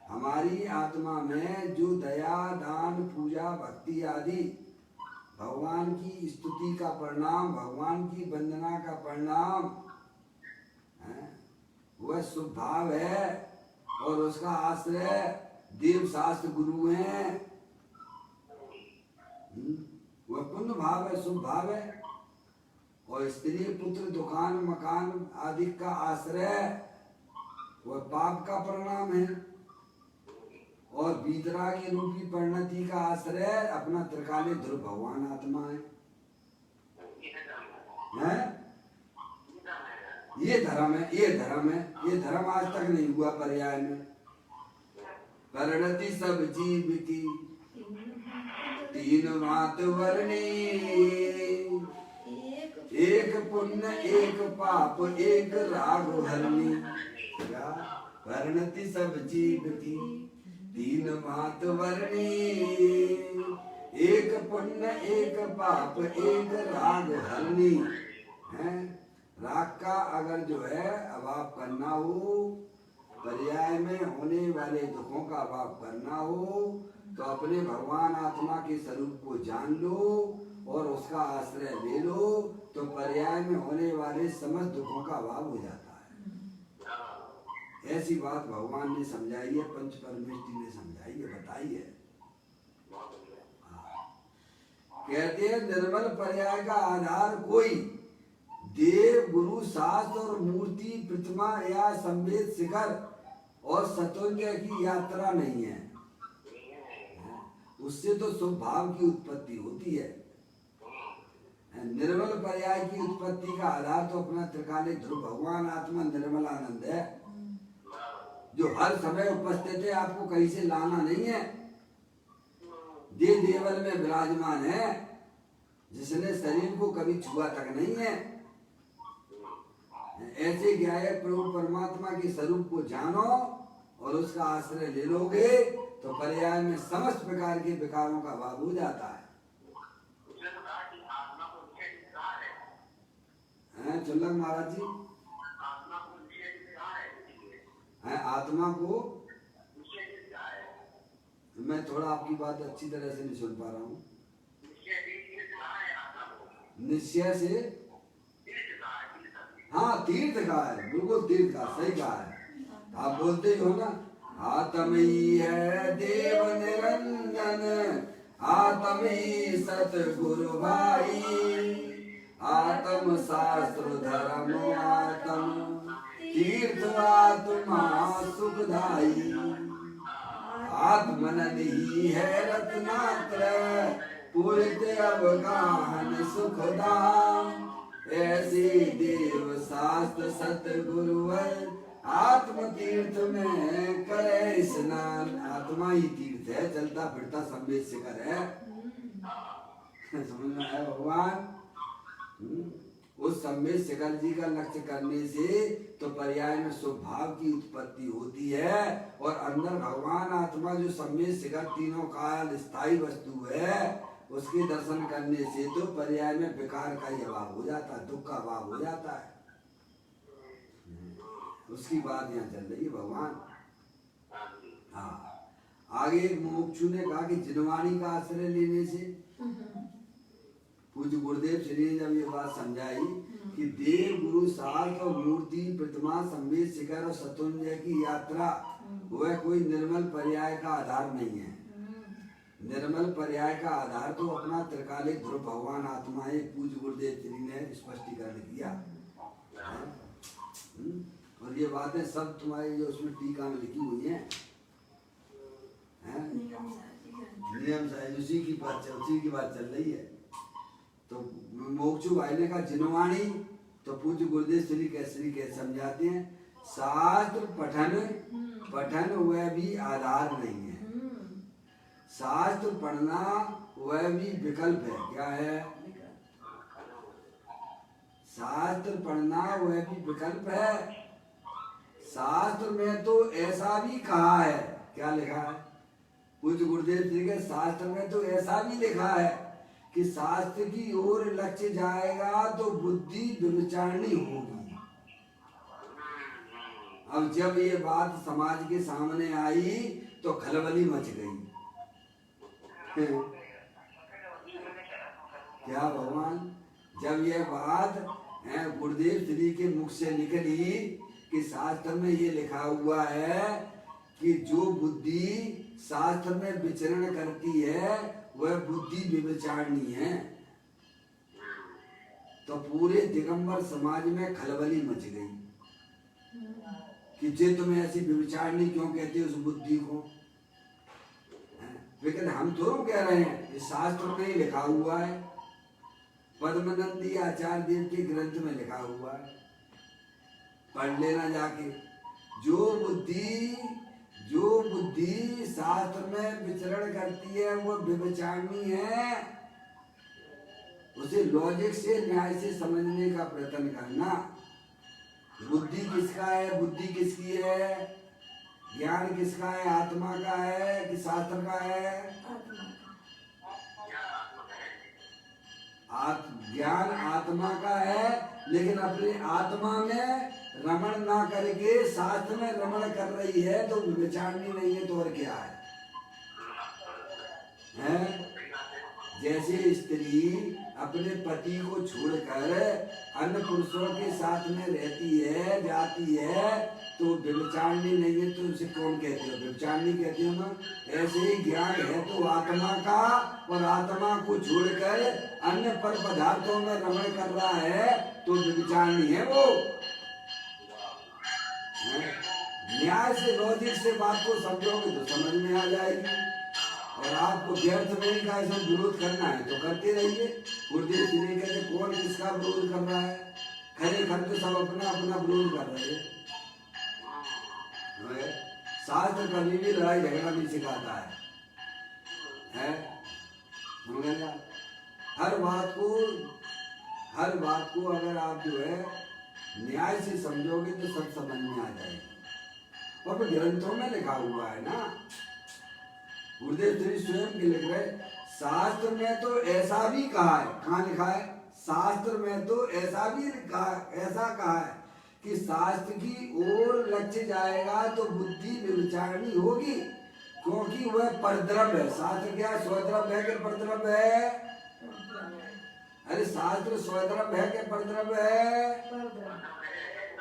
हमारी आत्मा में जो दया दान पूजा भक्ति आदि भगवान की स्तुति का परिणाम, भगवान की वंदना का परिणाम वह स्वभाव है, और उसका आश्रय देव शास्त्र गुरु हैं। वह पुण्य भाव है, शुभ भाव है। और स्त्री पुत्र दुकान मकान आदि का आश्रय वह पाप का परिणाम है, और वीतरागी रूपी परिणति का आश्रय अपना त्रिकालिक ध्रुव भगवान आत्मा है। ये धर्म है, ये धर्म है। ये धर्म आज तक नहीं हुआ पर्याय में। परिणति सब जीव की तीन मात वर्णी, एक पुण्य एक पाप एक राग हरणी। क्या वर्णति सब जीव की तीन मात वर्णी, एक पुण्य एक पाप एक राग हरणी। है राग का अगर जो है अभाव करना हो, पर्याय में होने वाले दुखों का अभाव करना हो, तो अपने भगवान आत्मा के स्वरूप को जान लो और उसका आश्रय ले लो, तो पर्याय में होने वाले समस्त दुखों का अभाव हो जाता है। ऐसी बात भगवान ने समझाई है, पंच परमेष्टि ने समझाई है, बताई है। कहते हैं निर्मल पर्याय का आधार कोई देव गुरु शास्त्र और मूर्ति प्रतिमा या संवेद शिखर और सतुल्य की यात्रा नहीं है। उससे तो स्वभाव की उत्पत्ति होती है। निर्मल पर्याय की उत्पत्ति का आधार तो अपना त्रिकालिक ध्रुव भगवान आत्मा निर्मल आनंद है, जो हर समय उपस्थित है, आपको कहीं से लाना नहीं है। देव देवल में विराजमान है, जिसने शरीर को कभी छुआ तक नहीं है। ऐसे ज्ञायक प्रभु परमात्मा के स्वरूप को जानो और उसका आश्रय ले लोगे तो पर्याय में समस्त प्रकार के विकारों का अभाव हो जाता है। चुल्लक महाराज जी, आत्मा को मैं थोड़ा आपकी बात अच्छी तरह से नहीं सुन पा रहा हूँ। निश्चय से, हाँ तीर्थ का है, बिल्कुल तीर्थ का, सही कहा है। आप बोलते ही हो ना, आत्म ही है देव निरंजन, आत्म ही सतगुरु भाई, आत्म शास्त्र धर्म आत्म तीर्थ आत्मा सुखदाई, आत्मन ही है रत्नात्र पूरित अवगाहन सुखदाम, ऐसे देव शास्त्र सतगुरुवर आत्म तीर्थ में करे स्नान। आत्मा ही तीर्थ है, चलता फिरता संवेद शिखर है। समझ में आया भगवान? उस संवेद शिखर जी का लक्ष्य करने से तो पर्याय में स्वभाव की उत्पत्ति होती है, और अंदर भगवान आत्मा जो संवेद शिखर तीनों काल स्थायी वस्तु है, उसके दर्शन करने से तो पर्याय में विकार का ही अभाव हो जाता है, दुख का अभाव हो जाता है। उसकी बात यहाँ चल रही है भगवान। हाँ, आगे एक मुमुक्षु ने कहा कि जिनवाणी का आश्रय लेने से, पूज्य गुरुदेव श्री ने जब ये बात समझाई कि देव गुरु शास्त्र और मूर्ति प्रतिमा संवेद शिखर और सतुंजय की यात्रा वह कोई निर्मल पर्याय का आधार नहीं है। निर्मल पर्याय का आधार तो अपना त्रिकालिक ध्रुव भगवान आत्मा है। पूज्य गुरुदेव श्री ने स्पष्टीकरण किया। और ये बातें सब तुम्हारी जो उसमें टीका में लिखी हुई हैं, नियम से उसी की बात चल रही है। तो मोक्षु भाई ने कहा जिनवाणी, तो पूज्य गुरुदेव श्री कैसे समझाते हैं, शास्त्र पठन वह भी आधार नहीं है। शास्त्र पढ़ना वह भी विकल्प है। क्या है? शास्त्र पढ़ना वह भी विकल्प है। शास्त्र में तो ऐसा भी कहा है, क्या लिखा है? पूज्य गुरुदेव जी के शास्त्र में तो ऐसा भी लिखा है कि शास्त्र की ओर लक्ष्य जाएगा तो बुद्धि विचारणी होगी। अब जब ये बात समाज के सामने आई तो खलबली मच गई। क्या भगवान, जब यह बात गुरुदेव श्री के मुख से निकली कि शास्त्र में ये लिखा हुआ है कि जो बुद्धि शास्त्र में विचरण करती है वह बुद्धि विचारणी है, तो पूरे दिगंबर समाज में खलबली मच गई कि जे तुम ऐसी विचारणी क्यों कहते हो उस बुद्धि को। लेकिन हम तो कह रहे हैं कि शास्त्र में ही लिखा हुआ है, पद्मनंदी आचार्य देव के ग्रंथ में लिखा हुआ है, पढ़ लेना जाके। जो बुद्धि जो बुद्धि शास्त्र में विचरण करती है वो व्यभिचारिणी है। उसे लॉजिक से न्याय से समझने का प्रयत्न करना। बुद्धि किसका है, बुद्धि किसकी है, ज्ञान किसका है, आत्मा का है कि शास्त्र का है? ज्ञान आत्मा का है, लेकिन अपने आत्मा में रमण ना करके शास्त्र में रमण कर रही है तो विचारनी नहीं है तो और क्या है? जैसे स्त्री अपने पति को छोड़कर अन्य पुरुषों के साथ में रहती है, जाती है, तो व्यभिचारिणी नहीं है तो उसे कौन कहते हो? व्यभिचारिणी कहते हो ना। ऐसे ही ज्ञान है तो आत्मा का, और आत्मा को छोड़कर अन्य पर पदार्थों में रमण कर रहा है तो व्यभिचारिणी है वो। न्याय से, लॉजिक से बात को समझोगे तो समझ में आ जाएगी। और आपको व्यर्थ में का ऐसा विरोध करना है तो करते रहिए। गुरुदेव जी ने कहते कौन किसका विरोध कर रहा है? खरे खर तो सब अपना अपना विरोध कर रहे हैं। शास्त्र कभी भी लड़ाई झगड़ा नहीं सिखाता है? समझेगा? हर बात को अगर आप जो है न्याय से समझोगे तो सब समझ में आ जाएगा। और फिर ग्रंथों में लिखा हुआ है ना, गुरुदेव श्री स्वयं के लिख रहे, शास्त्र में तो ऐसा भी कहा है। कहाँ लिखा है? शास्त्र में तो ऐसा भी कहा है कि शास्त्र की ओर लक्ष्य जाएगा तो बुद्धि व्यभिचारिणी होगी, क्योंकि वह परद्रव्य है। शास्त्र क्या स्वद्रव्य है कि परद्रव्य है? अरे शास्त्र स्वद्रव्य है कि परद्रव्य है?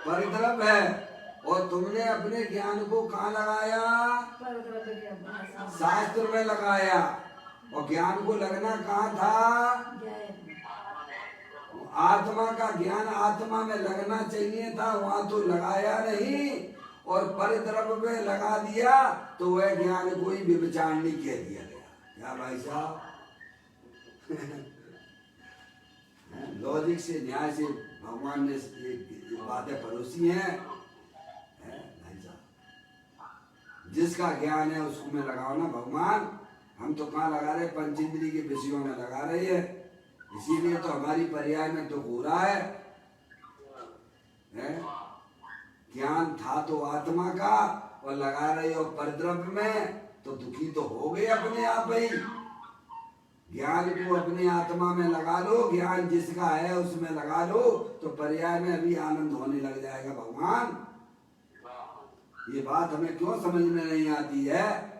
परद्रव्य है। और तुमने अपने ज्ञान को कहाँ लगाया? शास्त्र में लगाया। और ज्ञान को लगना कहाँ था? आत्मा का ज्ञान आत्मा में लगना चाहिए था, वहां तो लगाया नहीं और परिद्रव्य में लगा दिया तो वह ज्ञान को ही व्यभिचारिणी कह दिया गया। क्या भाई साहब? लॉजिक से, न्याय से भगवान ने बातें परोसी हैं। भाई साहब, जिसका ज्ञान है उसको में लगाओ ना भगवान। हम तो कहाँ लगा रहे? पंचेंद्रिय के विषयों में लगा रहे हैं। इसीलिए तो हमारी पर्याय में दुख हो रहा है? ज्ञान था तो आत्मा का और लगा रहे हो परद्रव्य में, तो दुखी तो हो गए अपने आप ही। ज्ञान को अपने आत्मा में लगा लो, ज्ञान जिसका है उसमें लगा लो तो पर्याय में अभी आनंद होने लग जाएगा। भगवान, ये बात हमें क्यों समझ में नहीं आती है?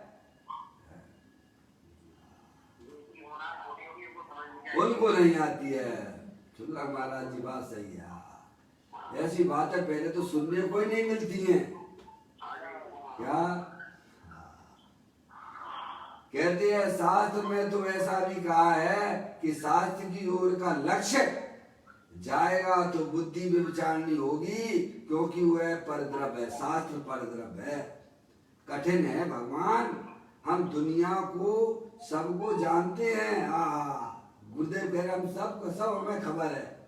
उनको नहीं आती है। चुल्ला महाराज जी बात सही है। ऐसी बातें पहले तो सुनने को ही नहीं मिलती हैं। क्या कहते हैं? शास्त्र में तो ऐसा भी कहा है कि शास्त्र की ओर का लक्ष्य जाएगा तो बुद्धि व्यभिचारिणी होगी, क्योंकि वह परद्रव्य है। शास्त्र परद्रव्य है। कठिन है भगवान। हम दुनिया को सबको जानते हैं। गुरुदेव कह रहे हम सब हमें खबर है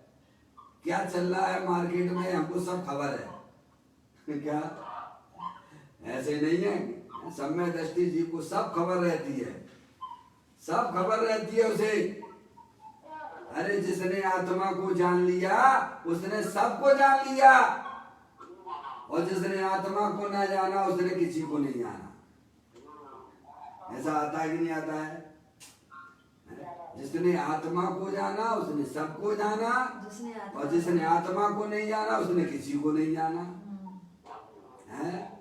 क्या चल रहा है मार्केट में, हमको सब खबर है। क्या ऐसे नहीं है? सम्य दृष्टि जी को सब खबर रहती है, सब खबर रहती है उसे। अरे जिसने आत्मा को जान लिया उसने सबको जान लिया, और जिसने आत्मा को ना जाना उसने किसी को नहीं जाना। ऐसा आता है कि नहीं आता है? जिसने आत्मा को जाना उसने सबको जाना, और जिसने आत्मा को नहीं जाना उसने किसी को नहीं जाना है।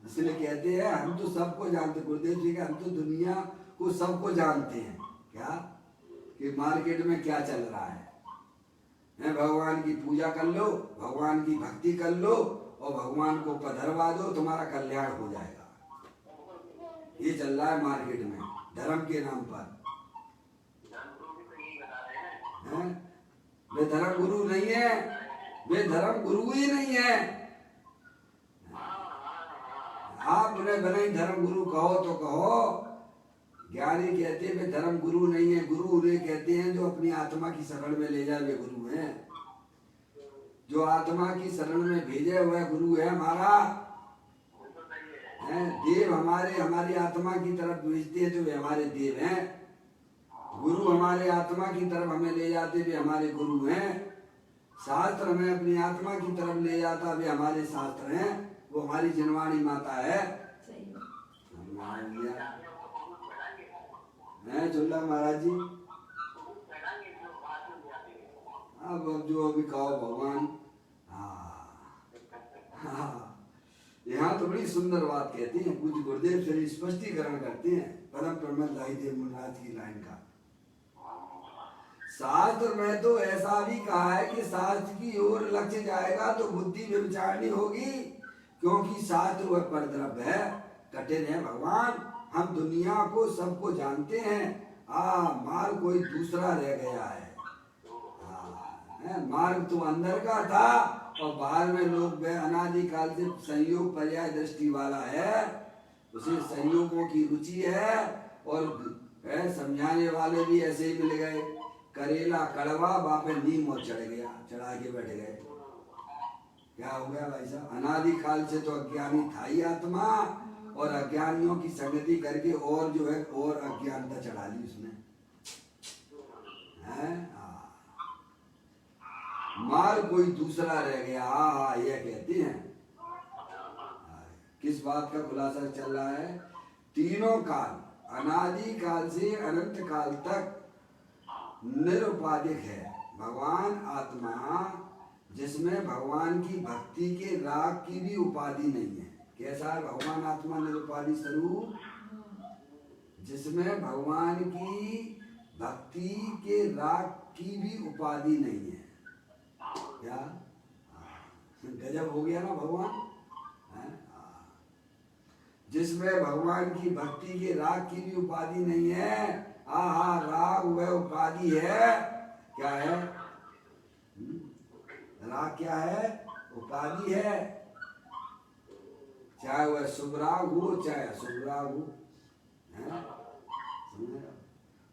इसलिए कहते हैं हम तो सबको जानते। गुरुदेव जी का हम तो दुनिया को सबको जानते हैं। क्या कि मार्केट में क्या चल रहा है? भगवान की पूजा कर लो, भगवान की भक्ति कर लो और भगवान को पधरवा दो, तुम्हारा कल्याण हो जाएगा। ये चल रहा है मार्केट में धर्म के नाम पर। वे धर्म गुरु नहीं है, वे धर्म गुरु ही नहीं है। आप उन्हें भले धर्म गुरु कहो तो कहो, ज्ञानी कहते हैं वे धर्म गुरु नहीं है। गुरु उन्हें कहते हैं जो अपनी आत्मा की शरण में ले जाए, वे गुरु हैं। जो आत्मा की शरण में भेजे वह गुरु है हमारा। हैं। देव हमारी आत्मा की तरफ भेजते हैं तो वे हमारे देव हैं। गुरु हमारे आत्मा की तरफ हमें ले जाते वे हमारे गुरु हैं। शास्त्र हमें अपनी आत्मा की तरफ ले जाता वे हमारे शास्त्र हैं। वो हमारी जनवाणी माता है। सही बात। हैं चुल्ला महाराज जी। अब जो अभी कहो भगवान। हाँ यहाँ तो बड़ी सुंदर बात कहती हैं। पूज्य गुरुदेव से स्पष्टीकरण करते हैं परम प्रमद दाई देव मुनराज की लाइन का। शास्त्र में तो ऐसा भी कहा है कि शास्त्र की ओर लक्ष्य जाएगा तो बुद्धि व्यभिचारिणी होगी, क्योंकि शास्त्र वह परद्रव्य है, कठिन है। भगवान हम दुनिया को सबको जानते हैं। मार्ग कोई दूसरा रह गया है। मार्ग तो अंदर का था और बाहर में लोग अनादिकाल से संयोग पर्याय दृष्टि वाला है। उसे संयोगों की रुचि है और समझाने वाले भी ऐसे ही मिल गए। करेला कड़वा बापे नीम और चढ़ गया, चढ़ा के बैठ गए। क्या हो गया भाई साहब? अनादिकाल से तो अज्ञानी था ही आत्मा और अज्ञानियों की संगति करके और जो है और अज्ञानता चढ़ा ली उसने। मार्ग कोई दूसरा रह गया। यह कहते हैं। किस बात का खुलासा चल रहा है? तीनों काल अनादि काल से अनंत काल तक निरुपाधिक है भगवान आत्मा, जिसमें भगवान की भक्ति के राग की भी उपाधि नहीं है। कैसा है भगवान आत्मा? निरुपाधि स्वरूप, जिसमें भगवान की भक्ति के राग की भी उपाधि नहीं है। क्या गजब हो गया ना भगवान। जिसमें भगवान की भक्ति के राग की भी उपाधि नहीं है। राग वह उपाधि है। क्या है? राग क्या है? उपाधि है। चाहे वह शुभ राग हो चाहे अशुभ राग हो,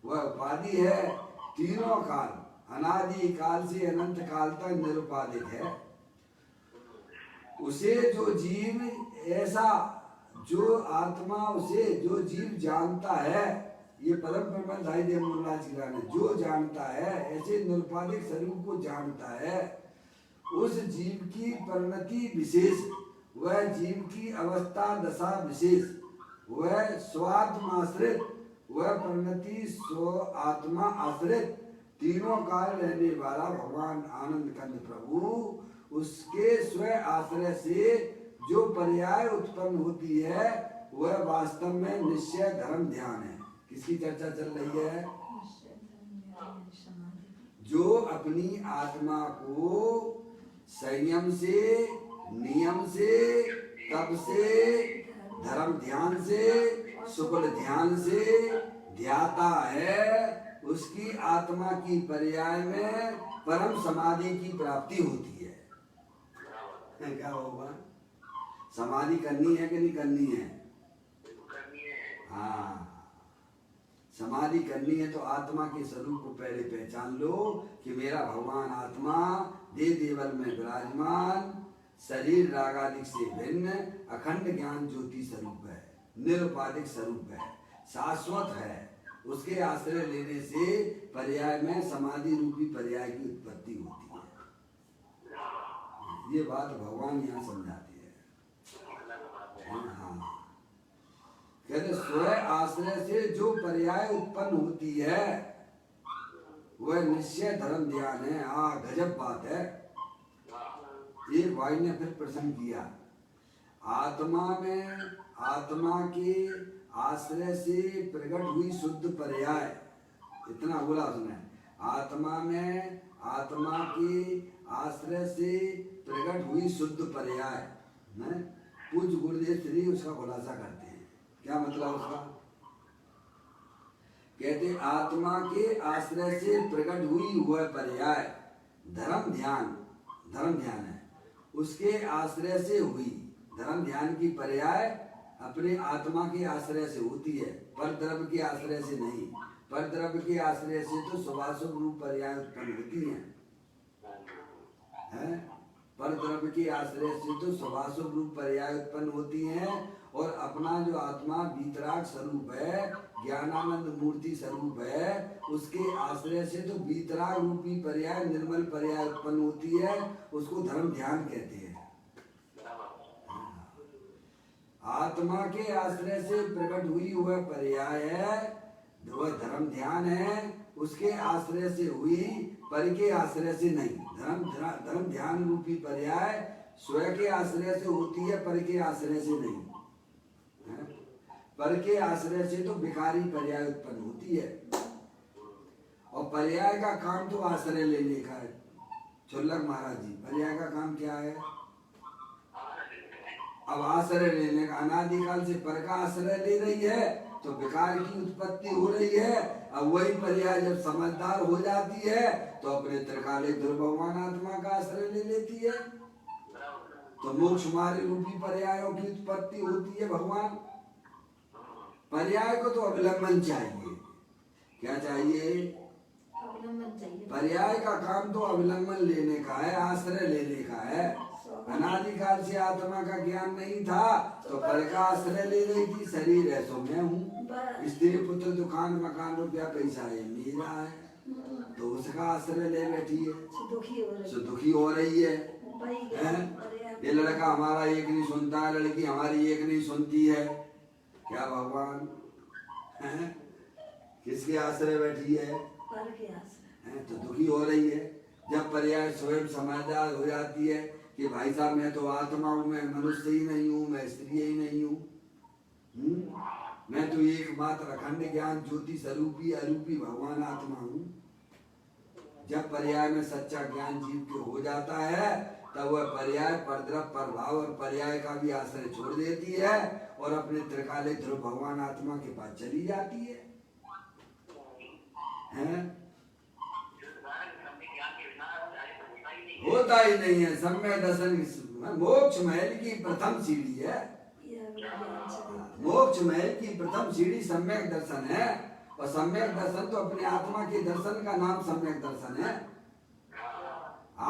वह उपाधि है। तीनों काल अनादि काल से अनंत काल तक निरुपाधिक है। उसे जो जीव ऐसा जो आत्मा उसे जो जीव जानता है, ये परम ब्रह्म दाई देव मुनराज की रानी जो जानता है, ऐसे निरुपाधिक स्वरूप को जानता है। उस जीव की परिणति विशेष, वह जीव की अवस्था दशा विशेष, वह स्वात्माश्रित, वह परिणति स्व आत्मा आश्रित, तीनों काल रहने वाला भगवान आनंद कंद प्रभु, उसके स्व आश्रय से जो पर्याय उत्पन्न होती है वह वास्तव में निश्चय धर्म ध्यान है। किसकी चर्चा चल रही है? जो अपनी आत्मा को संयम से, नियम से, तप से, धर्म ध्यान से, शुक्ल ध्यान से ध्याता है, उसकी आत्मा की पर्याय में परम समाधि की प्राप्ति होती है। क्या होगा? समाधि करनी है कि नहीं करनी है? हाँ, समाधि करनी है तो आत्मा के स्वरूप को पहले पहचान लो कि मेरा भगवान आत्मा देह देवल में विराजमान, शरीर रागादिक से भिन्न, अखंड ज्ञान ज्योति स्वरूप है, निरुपाधिक स्वरूप है, शाश्वत है। उसके आश्रय लेने से पर्याय में समाधि रूपी पर्याय की उत्पत्ति होती है। ये बात भगवान यहाँ समझाते हैं। हाँ, कहते स्व आश्रय से जो पर्याय उत्पन्न होती है वह निश्चय धर्म ध्यान है। गजब बात है। एक भाई ने फिर प्रश्न किया, आत्मा में आत्मा के आश्रय से प्रकट हुई शुद्ध पर्याय, इतना बोला उसने, आत्मा में आत्मा के आश्रय से प्रकट हुई शुद्ध पर्याय। पूज्य गुरुदेव श्री उसका खुलासा करते हैं। क्या मतलब उसका? कहते आत्मा के आश्रय से प्रकट हुई वह पर्याय धर्म ध्यान है। उसके आश्रय से हुई धर्म ध्यान की पर्याय अपने आत्मा के आश्रय से होती है, पर द्रव्य के आश्रय से नहीं। पर द्रव्य के आश्रय से तो शुभाशुभ रूप पर्याय उत्पन्न होती हैं, पर द्रव्य के आश्रय से तो स्वभाव रूप पर्याय उत्पन्न होती हैं, और अपना जो आत्मा वीतराग स्वरूप है, ज्ञानानंद मूर्ति स्वरूप है, उसके आश्रय से तो वीतराग रूपी पर्याय, निर्मल पर्याय उत्पन्न होती है। उसको धर्म ध्यान कहते हैं। आत्मा के आश्रय से प्रकट हुई वह पर्याय है, वह धर्म ध्यान है। उसके आश्रय से हुई, पर के आश्रय से नहीं। धर्म ध्यान रूपी पर्याय स्वयं के आश्रय से होती है, पर के आश्रय से नहीं है? पर के आश्रय से तो विकारी पर्याय उत्पन्न होती है, और पर्याय का काम तो आश्रय लेने का है। चुल्लक महाराज जी, पर्याय का काम क्या है? अब आश्रय लेने का, अनादिकाल से पर का आश्रय ले रही है तो विकार की उत्पत्ति हो रही है। अब वही पर्याय जब समझदार हो जाती है तो अपने त्रिकालिक ध्रुव भगवान आत्मा का आश्रय ले लेती है, तो मोक्ष मार्ग रूपी पर्यायों की उत्पत्ति होती है। भगवान पर्याय को तो अवलंबन चाहिए। क्या चाहिए? अवलंबन चाहिए। पर्याय का काम तो अवलंबन लेने का है, आश्रय लेने का है। अनादिकाल से आत्मा का ज्ञान नहीं था तो पर का आश्रय ले रही थी। शरीर है सो मैं हूँ, स्त्री पुत्र दुकान मकान रुपया पैसा है मेरा है, तो उसका आश्रय ले बैठी है, दुखी हो रही है। ये लड़का हमारा एक नहीं सुनता है, लड़की हमारी एक नहीं सुनती है। क्या भगवान है? किसके आश्रय बैठी है? तो दुखी हो रही है। जब पर्याय स्वयं समझदार हो जाती है कि भाई साहब मैं तो आत्मा हूँ, मैं मनुष्य ही नहीं हूँ, मैं स्त्री ही नहीं हूँ, मैं तो एकमात्र अखंड ज्ञान ज्योति स्वरूपी अरूपी भगवान आत्मा हूँ। जब पर्याय में सच्चा ज्ञान जीव के हो जाता है तब वह पर्याय परद्रव प्रभाव और पर्याय का भी आश्रय छोड़ देती है और अपने त्रिकालिक ध्रुव भगवान आत्मा के पास चली जाती है। होता ही नहीं है। सम्यक दर्शन मोक्ष महल की प्रथम सीढ़ी है। मोक्ष महल की प्रथम सीढ़ी सम्यक दर्शन है, और सम्यक दर्शन तो अपने आत्मा के दर्शन का नाम सम्यक दर्शन है।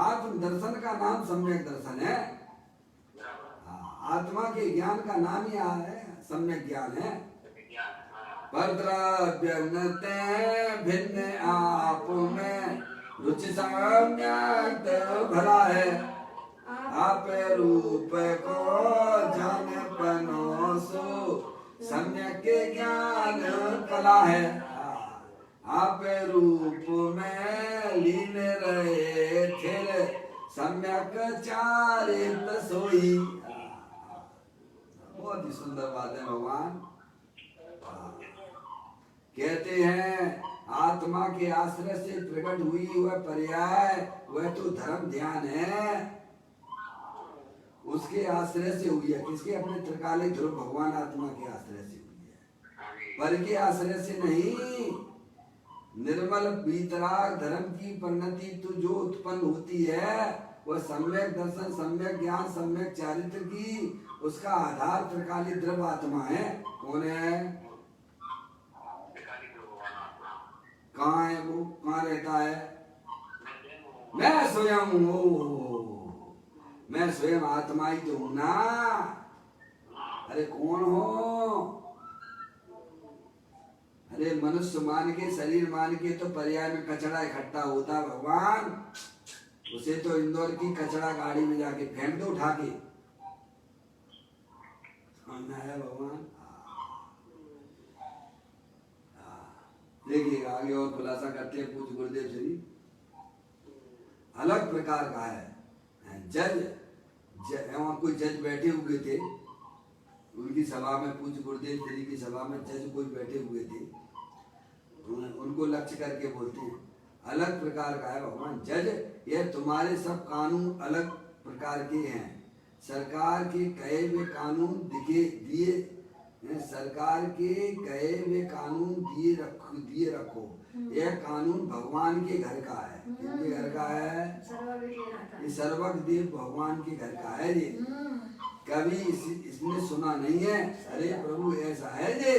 आत्म दर्शन का नाम सम्यक दर्शन है। आत्मा के ज्ञान का नाम ही है सम्यक ज्ञान है। पर द्रव्य भिन्न आप में रुचि सम्यक भला है, आप रूप को जान पनोसो सम्यक ज्ञान कला है। आप रूप में लीन रहे थे सम्यक चारित सोई। बहुत ही सुंदर बात है। भगवान कहते हैं आत्मा के आश्रय से प्रकट हुई वह पर्याय, वह तो धर्म ध्यान है, उसके आश्रय से हुई है। किसके? अपने त्रिकालिक ध्रुव भगवान आत्मा के आश्रय से हुई है, पर के आश्रय से नहीं। निर्मल वीतराग धर्म की परिणति तो जो उत्पन्न होती है वह सम्यक दर्शन, सम्यक ज्ञान, सम्यक चारित्र की, उसका आधार त्रिकालिक ध्रुव आत्मा है। कौन है? कहाँ है वो? कहाँ रहता है? मैं स्वयं हूँ। मैं स्वयं आत्मा ही तो हूँ ना। अरे कौन हो? अरे मनुष्य मान के, शरीर मान के तो पर्याय में कचरा इकट्ठा होता है। भगवान उसे तो इंदौर की कचरा गाड़ी में जाके फेंक दो उठा के। है भगवान। देखिए आगे और खुलासा करते हैं पूज्य गुरुदेव श्री। अलग प्रकार का है जज। वहाँ कोई जज बैठे हुए थे उनकी सभा में, पूज्य गुरुदेव श्री की सभा में जज कोई बैठे हुए थे। उनको लक्ष्य करके बोलते हैं अलग प्रकार का है भगवान जज, यह तुम्हारे सब कानून अलग प्रकार के हैं। सरकार के कहे हुए कानून दिए सरकार के कहे हुए कानून दिए रखो। यह कानून भगवान के घर का है। किसके घर का है? ये सर्वज्ञ देव भगवान के घर का है। ये कभी इसने सुना नहीं है। अरे प्रभु ऐसा है ये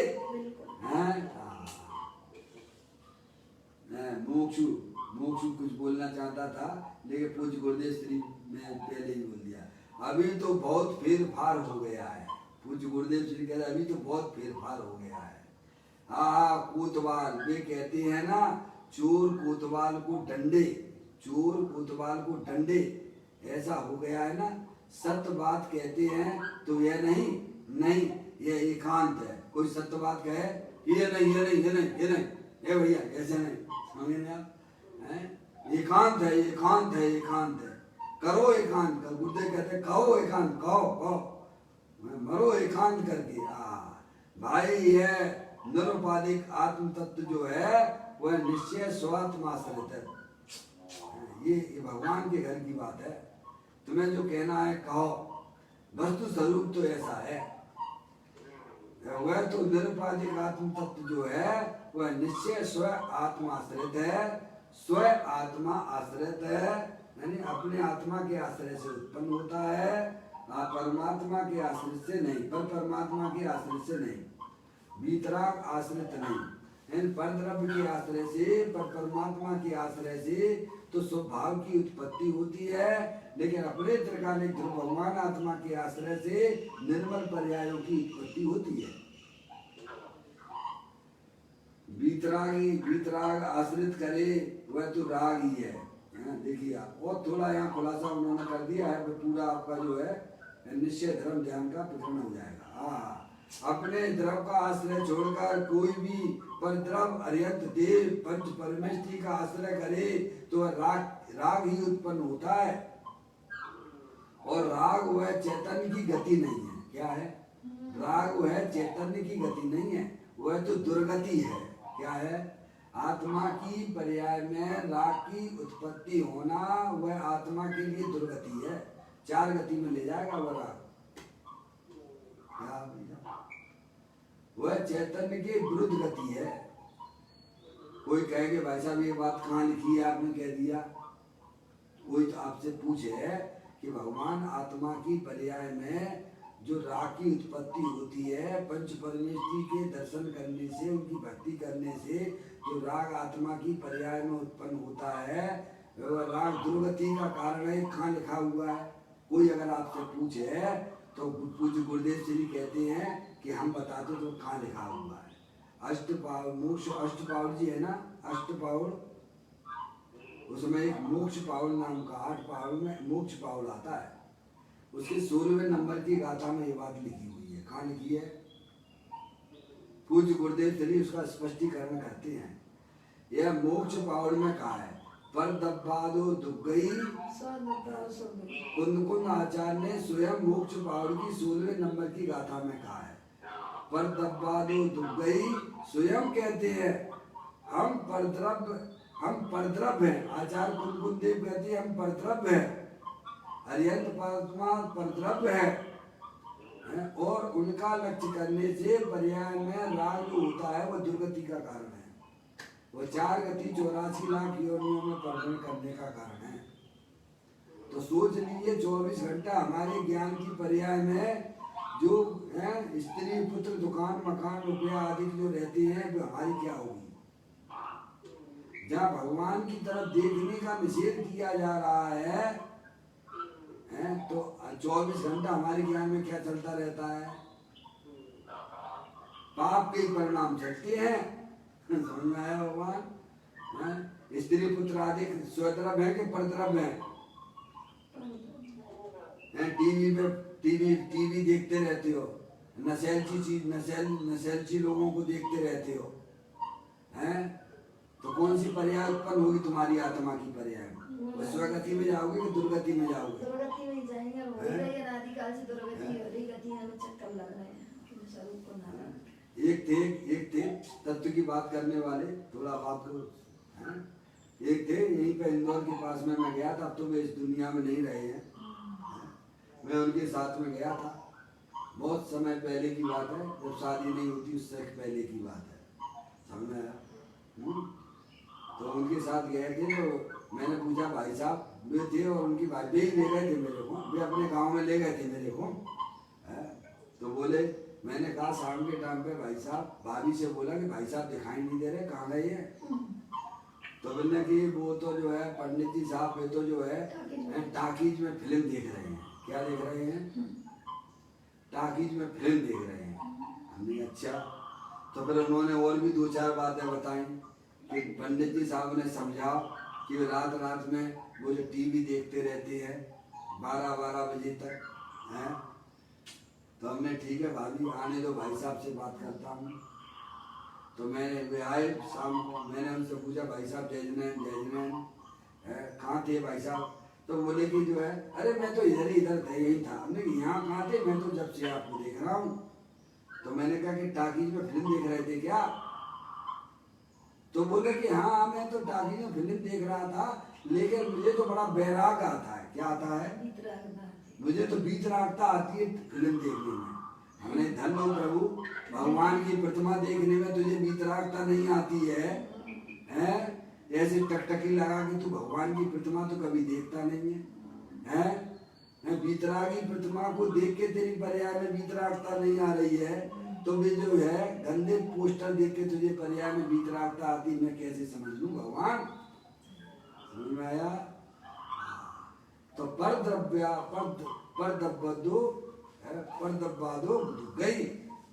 मोक्षु कुछ बोलना चाहता था लेकिन पूज्य गुरुदेव श्री मैं पहले ही बोल दिया, अभी तो बहुत फेर फार हो गया है। पूज्य गुरुदेव श्री कह रहे अभी तो बहुत फेर फार हो गया है। हाँ, कोतवाल वे कहते हैं ना, चोर कोतवाल को डंडे, चोर कोतवाल को डंडे, ऐसा हो गया है ना। सत्य बात कहते हैं तो यह नहीं ये एकांत है। कोई सत्य बात कहे ये नहीं ये नहीं ये नहीं ये नहीं, ये भैया ऐसे नहीं, समझे आप? एकांत है एकांत है एकांत है, करो एकांत कर। गुरुदेव कहते हैं कहो एकांत, कहो मरो एकांत करके। भाई यह निरुपाधिक आत्म तत्व जो है वह निश्चय स्वात्माश्रित है। ये भगवान के घर की बात है। तुम्हें जो कहना है कहो, वस्तु स्वरूप तो ऐसा है। वह तो निरुपाधिक आत्म तत्व जो है वह निश्चय स्व आत्माश्रित है। स्व आत्मा आश्रित है, यानी अपने आत्मा के आश्रय से उत्पन्न होता है, परमात्मा के आश्रित से नहीं। पर परमात्मा के आश्रित से नहीं, वीतराग आश्रित नहीं, परद्रव्य के आश्रय से, पर परमात्मा के आश्रय से तो स्वभाव की उत्पत्ति होती है। लेकिन अपने त्रिकालिक ध्रुव भगवान आत्मा के आश्रय से निर्मल पर्यायों की उत्पत्ति होती है। वीतराग आश्रित करे वह तो राग ही है। देखिए और थोड़ा यहाँ खुलासा उन्होंने कर दिया है, पूरा आपका जो है निश्चय धर्म ध्यान का प्रकरण हो जाएगा। अपने द्रव का आश्रय छोड़कर कोई भी पर द्रव अर्यंत देव पंच परमेष्टि का आश्रय करे तो राग ही उत्पन्न होता है। और राग वह चैतन्य की गति नहीं है। क्या है? राग वह चैतन्य की गति नहीं है, वह तो दुर्गति है। क्या है? आत्मा की पर्याय में राग की उत्पत्ति होना वह आत्मा के लिए दुर्गति है। 4 गति में ले जाएगा वह राग। वह चैतन्य की विरुद्ध गति है। कोई कहेंगे भाई साहब ये बात कहाँ लिखी है, आपने कह दिया। कोई तो आपसे पूछे कि भगवान आत्मा की पर्याय में जो राग की उत्पत्ति होती है, पंच परमेष्टि के दर्शन करने से, उनकी भक्ति करने से जो राग आत्मा की पर्याय में उत्पन्न होता है, वह राग दुर्गति का कारण है। कहाँ लिखा हुआ है? कोई अगर आपसे पूछे तो पूज्य गुरुदेव श्री कहते हैं कि हम बताते तो कहाँ लिखा हुआ है। मोक्ष अष्टपाउल जी है ना, अष्टपाउल, उसमें एक मोक्ष पाउल नाम का 8 पाउल में मोक्ष पाउल आता है। उसके 16वें नंबर की गाथा में ये बात लिखी हुई है। कहाँ लिखी है? पूज्य गुरुदेव श्री उसका स्पष्टीकरण करते हैं। यह मोक्ष पाउल में कहा है, पर दब्बादो दुग्गई कुंद आचार्य ने स्वयं मोक्ष पाउल की 16वें नंबर की गाथा में कहा है। पर दब्बादो दुग्गई स्वयं कहते हैं हम परद्रव्य हैं। आचार्य कुंद देव कहते हैं हम परद्रव्य हैं, अर्यंत परमात्मा परद्रव्य है। और उनका लक्ष्य करने से पर्याय में राग जो होता है वह दुर्गति का कारण है। वह 4 गति 84 लाख योनियों में परगण करने का कारण है। तो सोच लीजिए 24 घंटा हमारे ज्ञान की पर्याय में जो है स्त्री पुत्र दुकान मकान रुपया आदि जो रहते हैं वो हमारी क्या होगी? जहाँ भगवान की तरफ देखने का निषेध किया जा रहा है, तो 24 घंटा हमारे ज्ञान में क्या चलता रहता है? पाप के परिणाम चलते हैं। समझ में आया भगवान? स्त्री पुत्र आदि स्वद्रव्य है कि परद्रव्य है? टीवी देखते रहते हो, नशेलची लोगों को देखते रहते हो, हैं? तो कौन सी पर्याय उत्पन्न होगी तुम्हारी आत्मा की पर्याय में? स्वगति में जाओगे कि दुर्गति में जाओगे? दुर्गति में जाएंगे। और हो रही है अनादिकाल से दुर्गति हो रही, गति हमें चक्कर लग रहे हैं कि स्वरूप को ना। एक थे तत्व की बात करने वाले, थोड़ा आपको एक थे यहीं पे इंदौर के पास में मैं गया था। अब तो वे इस दुनिया में नहीं रहे हैं। मैं उनके साथ में गया था, बहुत समय पहले की बात है, जब शादी नहीं होती उससे पहले की बात है। समझ में आया? तो उनके साथ गए थे। तो मैंने पूछा भाई साहब वे थे और उनकी भाभी ही ले गए थे मेरे को, वे अपने गांव में ले गए थे मेरे को। तो बोले, मैंने कहा शाम के टाइम पे भाई साहब, भाभी से बोला कि भाई साहब दिखाई नहीं दे रहे, कहाँ गए हैं? तो बोलने की वो तो जो है पंडित जी साहब ये तो जो है टाकीज में फिल्म देख रहे हैं। क्या देख रहे हैं? टाकीज में फिल्म देख रहे हैं। हमने अच्छा। तो फिर उन्होंने और भी 2-4 बातें बताई कि पंडित जी साहब ने समझा कि रात रात में वो जो टीवी देखते रहते हैं 12-12 बजे तक हैं। तो हमने ठीक है भाभी आने दो, भाई साहब से बात करता हूँ। तो मैंने वे आए शाम को, मैंने उनसे पूछा भाई साहब जजमैन कहाँ थे भाई साहब? तो बोले कि जो है अरे मैं तो इधर ही इधर था, यही था। हमने यहाँ कहाँ थे? मैं तो जब से आपको देख रहा हूँ। तो मैंने कहा कि टाकीज में फिल्म देख रहे थे क्या? तो बोले कि हाँ मैं तो टाकीज में फिल्म देख रहा था, लेकिन मुझे तो बड़ा बैराग आता है। क्या आता है? मुझे तो बीतरागता आती है फिल्म देखने में। हमने धन हो प्रभु, भगवान की प्रतिमा देखने में तुझे बीतरागता नहीं आती है, हैं? ऐसे टकटकी लगा के तू भगवान की प्रतिमा तो कभी देखता नहीं है, हैं? बीतरागी प्रतिमा को देख के तेरी पर्याय में बीतरागता नहीं आ रही है, तो भी जो है गंदे पोस्टर देख के तुझे पर्याय में बीतरागता आती, मैं कैसे समझ लूं भगवान? समझ में आया? तो परदब्बादो गई,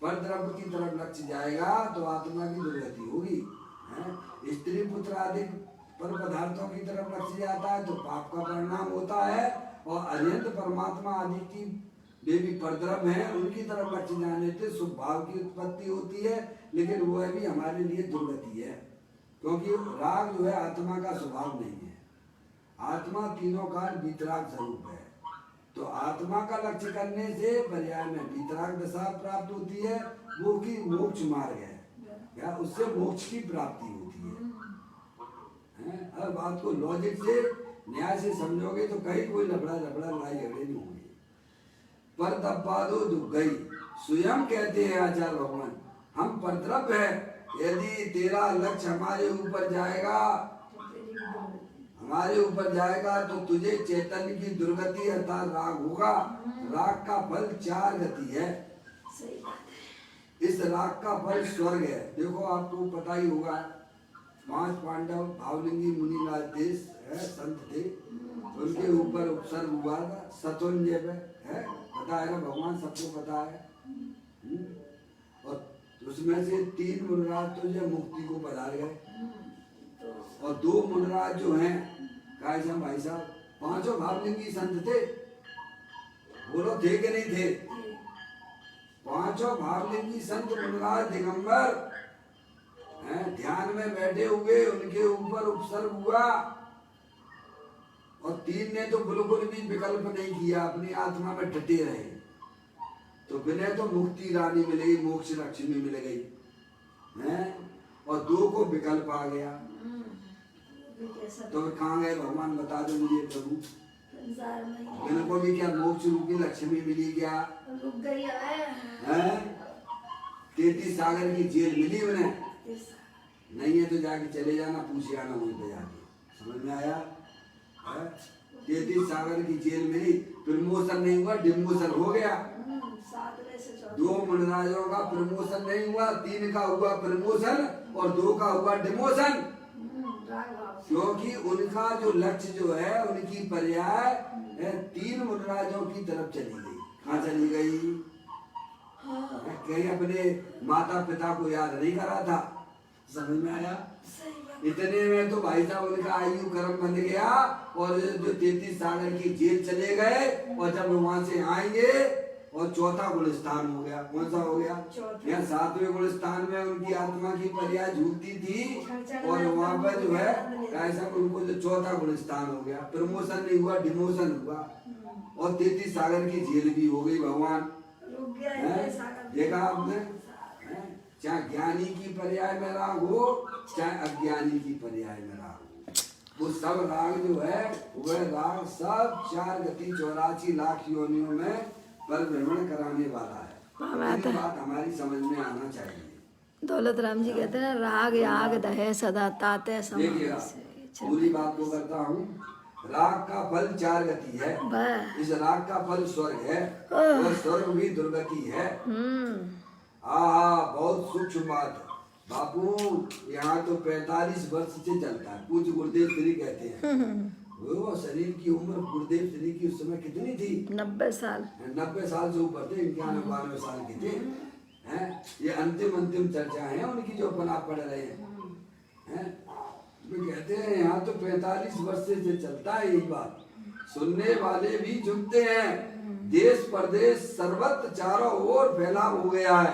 परद्रव्य की तरफ लक्ष्य जाएगा तो आत्मा की दुर्गति होगी। स्त्री पुत्र आदि पर पदार्थों की तरफ लक्ष्य जाता है तो पाप का परिणाम होता है, और अनंत परमात्मा आदि की वे भी परद्रव्य हैं, उनकी तरफ लक्ष्य जाने से शुभ भाव की उत्पत्ति होती है, लेकिन वह भी हमारे लिए दुर्गति है, क्योंकि राग जो है आत्मा का स्वभाव नहीं है। आत्मा तीनों काल बीतराग स्वरूप है। तो आत्मा का लक्ष्य करने से पर्याय में बीतराग दशा प्राप्त होती है, वो की मोक्ष मार्ग है, या उससे मोक्ष की प्राप्ति होती है। हर बात को लॉजिक से न्याय से समझोगे तो कहीं कोई लफड़ा लड़ाई झगड़े नहीं होंगे। पर दब्बादो दुख गई, स्वयं कहते हैं आचार्य भगवान हम परद्रव्य है, यदि तेरा लक्ष्य हमारे ऊपर जाएगा तो तुझे चैतन्य की दुर्गति अर्थात राग होगा। राग का फल 4 गति है। इस राग का फल स्वर्ग है। देखो आपको पता ही होगा 5 पांडव भावलिंगी मुनिराज थे, संत थे, उनके ऊपर उपसर्ग हुआ था शत्रुंजय पे, है पता है ना, भगवान सबको पता है। और उसमें से 3 मुनिराज तो जो मुक्ति को पधार गए, और 2 मुनिराज जो हैं कायसम भाई साहब, 5 भावलिंगी संत थे। बोलो थे कि नहीं थे? 5 भावलिंगी संत मुनिराज दिगंबर ध्यान में बैठे हुए, उनके ऊपर उपसर्ग हुआ, और 3 ने तो बिल्कुल भी विकल्प नहीं किया, अपनी आत्मा में डटे रहे। तो बिना तो मुक्ति रानी मिल गई, मोक्ष लक्ष्मी मिल गई, और 2 को विकल्प आ गया। तो कहाँ गए भगवान बता दो मुझे प्रभु? इनको भी क्या मोक्ष रूपी लक्ष्मी मिली क्या? रुक गई है 33 सागर की जेल मिली उन्हें? नहीं है तो जाके चले जाना, पूछ आना वहीं पे जाके। समझ में आया? 33 सागर की जेल मिली, प्रमोशन नहीं हुआ, डिमोशन हो गया। 2 मुनिराजों का प्रमोशन नहीं हुआ, 3 का हुआ प्रमोशन और 2 का हुआ डिमोशन, क्योंकि उनका जो लक्ष्य जो है, उनकी पर्याय 3 मुनिराजों की तरफ चली गई। कहाँ चली गई? कहीं अपने माता पिता को याद नहीं करा था। समझ में आया? इतने में तो भाई साहब उनका आयु कर्म बन गया, और जो 33 सागर की जेल चले गए, और जब वहां से आएंगे और 4था गुलिस्तान हो गया। कौन सा हो गया? यहाँ 7वें गुलिस्तान में उनकी आत्मा की पर्याय झूठती थी, और वहां पर जो है ऐसा उनको जो 4था गुलिस्तान हो गया। प्रमोशन नहीं हुआ, डिमोशन हुआ, और 33 सागर की जेल भी हो गई। भगवान देखा आपने? चाहे ज्ञानी की पर्याय में राग हो, चाहे अज्ञानी की पर्याय में राग हो, वो सब राग जो है वह राग सब 4 गति 84 लाख योनियों में पर भ्रमण कराने वाला है। ये बात हमारी समझ में आना चाहिए। दौलत राम जी कहते हैं राग याग दहे सदा ताते देखिएगा, पूरी बात को करता हूँ। राग का फल 4 गति है। इस राग का फल स्वर्ग है, और स्वर्ग भी दुर्गति है। बहुत सूक्ष्म बात। बापू यहाँ तो 45 वर्ष से चलता है। पूज्य गुरुदेव श्री कहते हैं वो शरीर की उम्र गुरुदेव श्री की उस समय कितनी थी? 90 साल। 90 साल से ऊपर थे, 91-92 साल के थे। हैं ये अंतिम चर्चा है उनकी जो अपन आप पढ़ रहे हैं। वे कहते हैं यहाँ तो 45 वर्ष से चलता है यही बात, सुनने वाले भी झुकते हैं। देश प्रदेश सर्वत्र चारों ओर फैलाव हो गया है,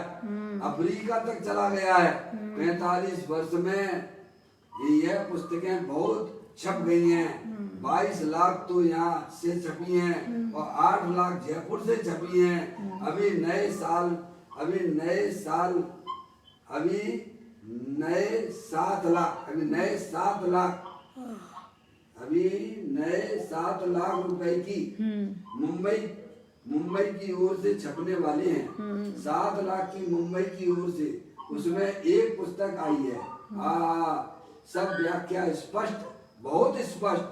अफ्रीका तक चला गया है। 45 वर्ष में यह पुस्तकें बहुत छप गई हैं। 22 लाख तो यहाँ से छपी हैं और 8 लाख जयपुर से छपी हैं। अभी नए 7 लाख रुपए की मुंबई की ओर से छपने वाले हैं। 7 लाख की मुंबई की ओर से, उसमें एक पुस्तक आई है। सब व्याख्या स्पष्ट, बहुत स्पष्ट।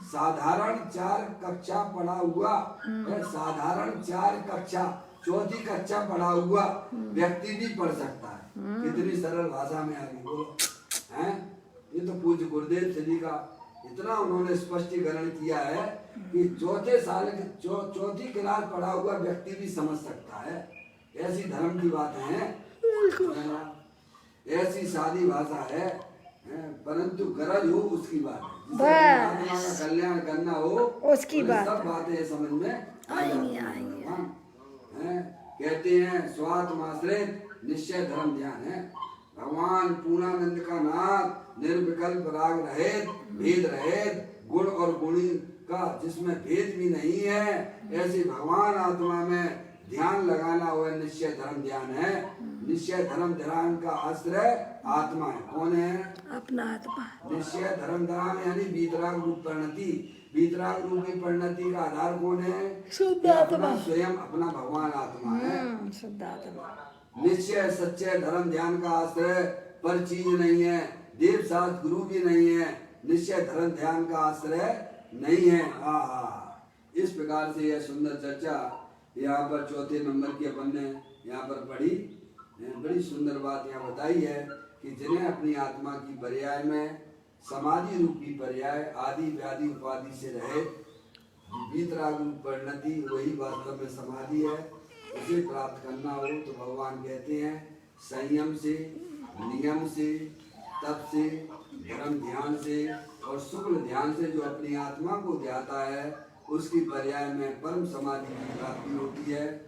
साधारण 4 कक्षा पढ़ा हुआ, साधारण 4 कक्षा, 4थी कक्षा पढ़ा हुआ व्यक्ति भी पढ़ सकता है। कितनी सरल भाषा में आ गई बोलो हैं। ये तो पूज्य गुरुदेव श्री का इतना उन्होंने स्पष्टीकरण किया है कि 4थी क्लास पढ़ा हुआ व्यक्ति भी समझ सकता है। ऐसी धर्म की बात है, ऐसी सादी भाषा है, परंतु गरज हो उसकी बात है। आत्मा का कल्याण करना हो उसकी बात, सब बातें समझ में आएंगी। कहते हैं स्वात्माश्रित निश्चय धर्म ध्यान है। भगवान पूर्णानंद का नाम निर्विकल्प राग रहित, भेद रहित, गुण और गुणी का जिसमें भेद भी नहीं है, ऐसे भगवान आत्मा में ध्यान लगाना हुआ निश्चय धर्म ध्यान है। निश्चय धर्म ध्यान का आश्रय आत्मा है। कौन है? अपना आत्मा। निश्चय धर्म ध्यान यानी वीतराग रूप परिणति। वीतराग रूपी परिणति का आधार कौन है? शुद्ध आत्मा, स्वयं अपना भगवान आत्मा है। शुद्ध आत्मा। निश्चय सच्चे धर्म ध्यान का आश्रय पर चीज नहीं है, देव शास्त्र गुरु भी नहीं है, निश्चय धर्म ध्यान का आश्रय नहीं है। इस प्रकार से यह सुंदर चर्चा यहाँ पर 4थे नंबर की अपन ने यहाँ पर पढ़ी। बड़ी सुंदर बात यहाँ बताई है कि जिन्हें अपनी आत्मा की पर्याय में समाधि रूपी पर्याय आदि व्याधि उपाधि से रहे, वीतराग रूप परिणति वही वास्तव में समाधि है। उसे प्राप्त करना हो तो भगवान कहते हैं संयम से, नियम से, तप से, धर्म ध्यान से और शुक्ल ध्यान से जो अपनी आत्मा को ध्याता है उसकी पर्याय में परम समाधि की प्राप्ति होती है।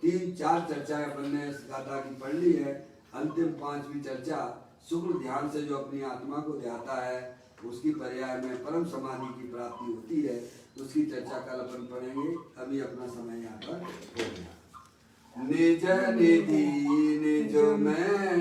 3-4 चर्चाएं अपन ने इस गाथा की पढ़ ली है। अंतिम 5वीं चर्चा शुक्ल ध्यान से जो अपनी आत्मा को ध्याता है उसकी पर्याय में परम समाधि की प्राप्ति होती है। उसकी चर्चा कल अपन पढ़ेंगे। अभी अपना समय यहाँ पर हो गया। निज निधि निज में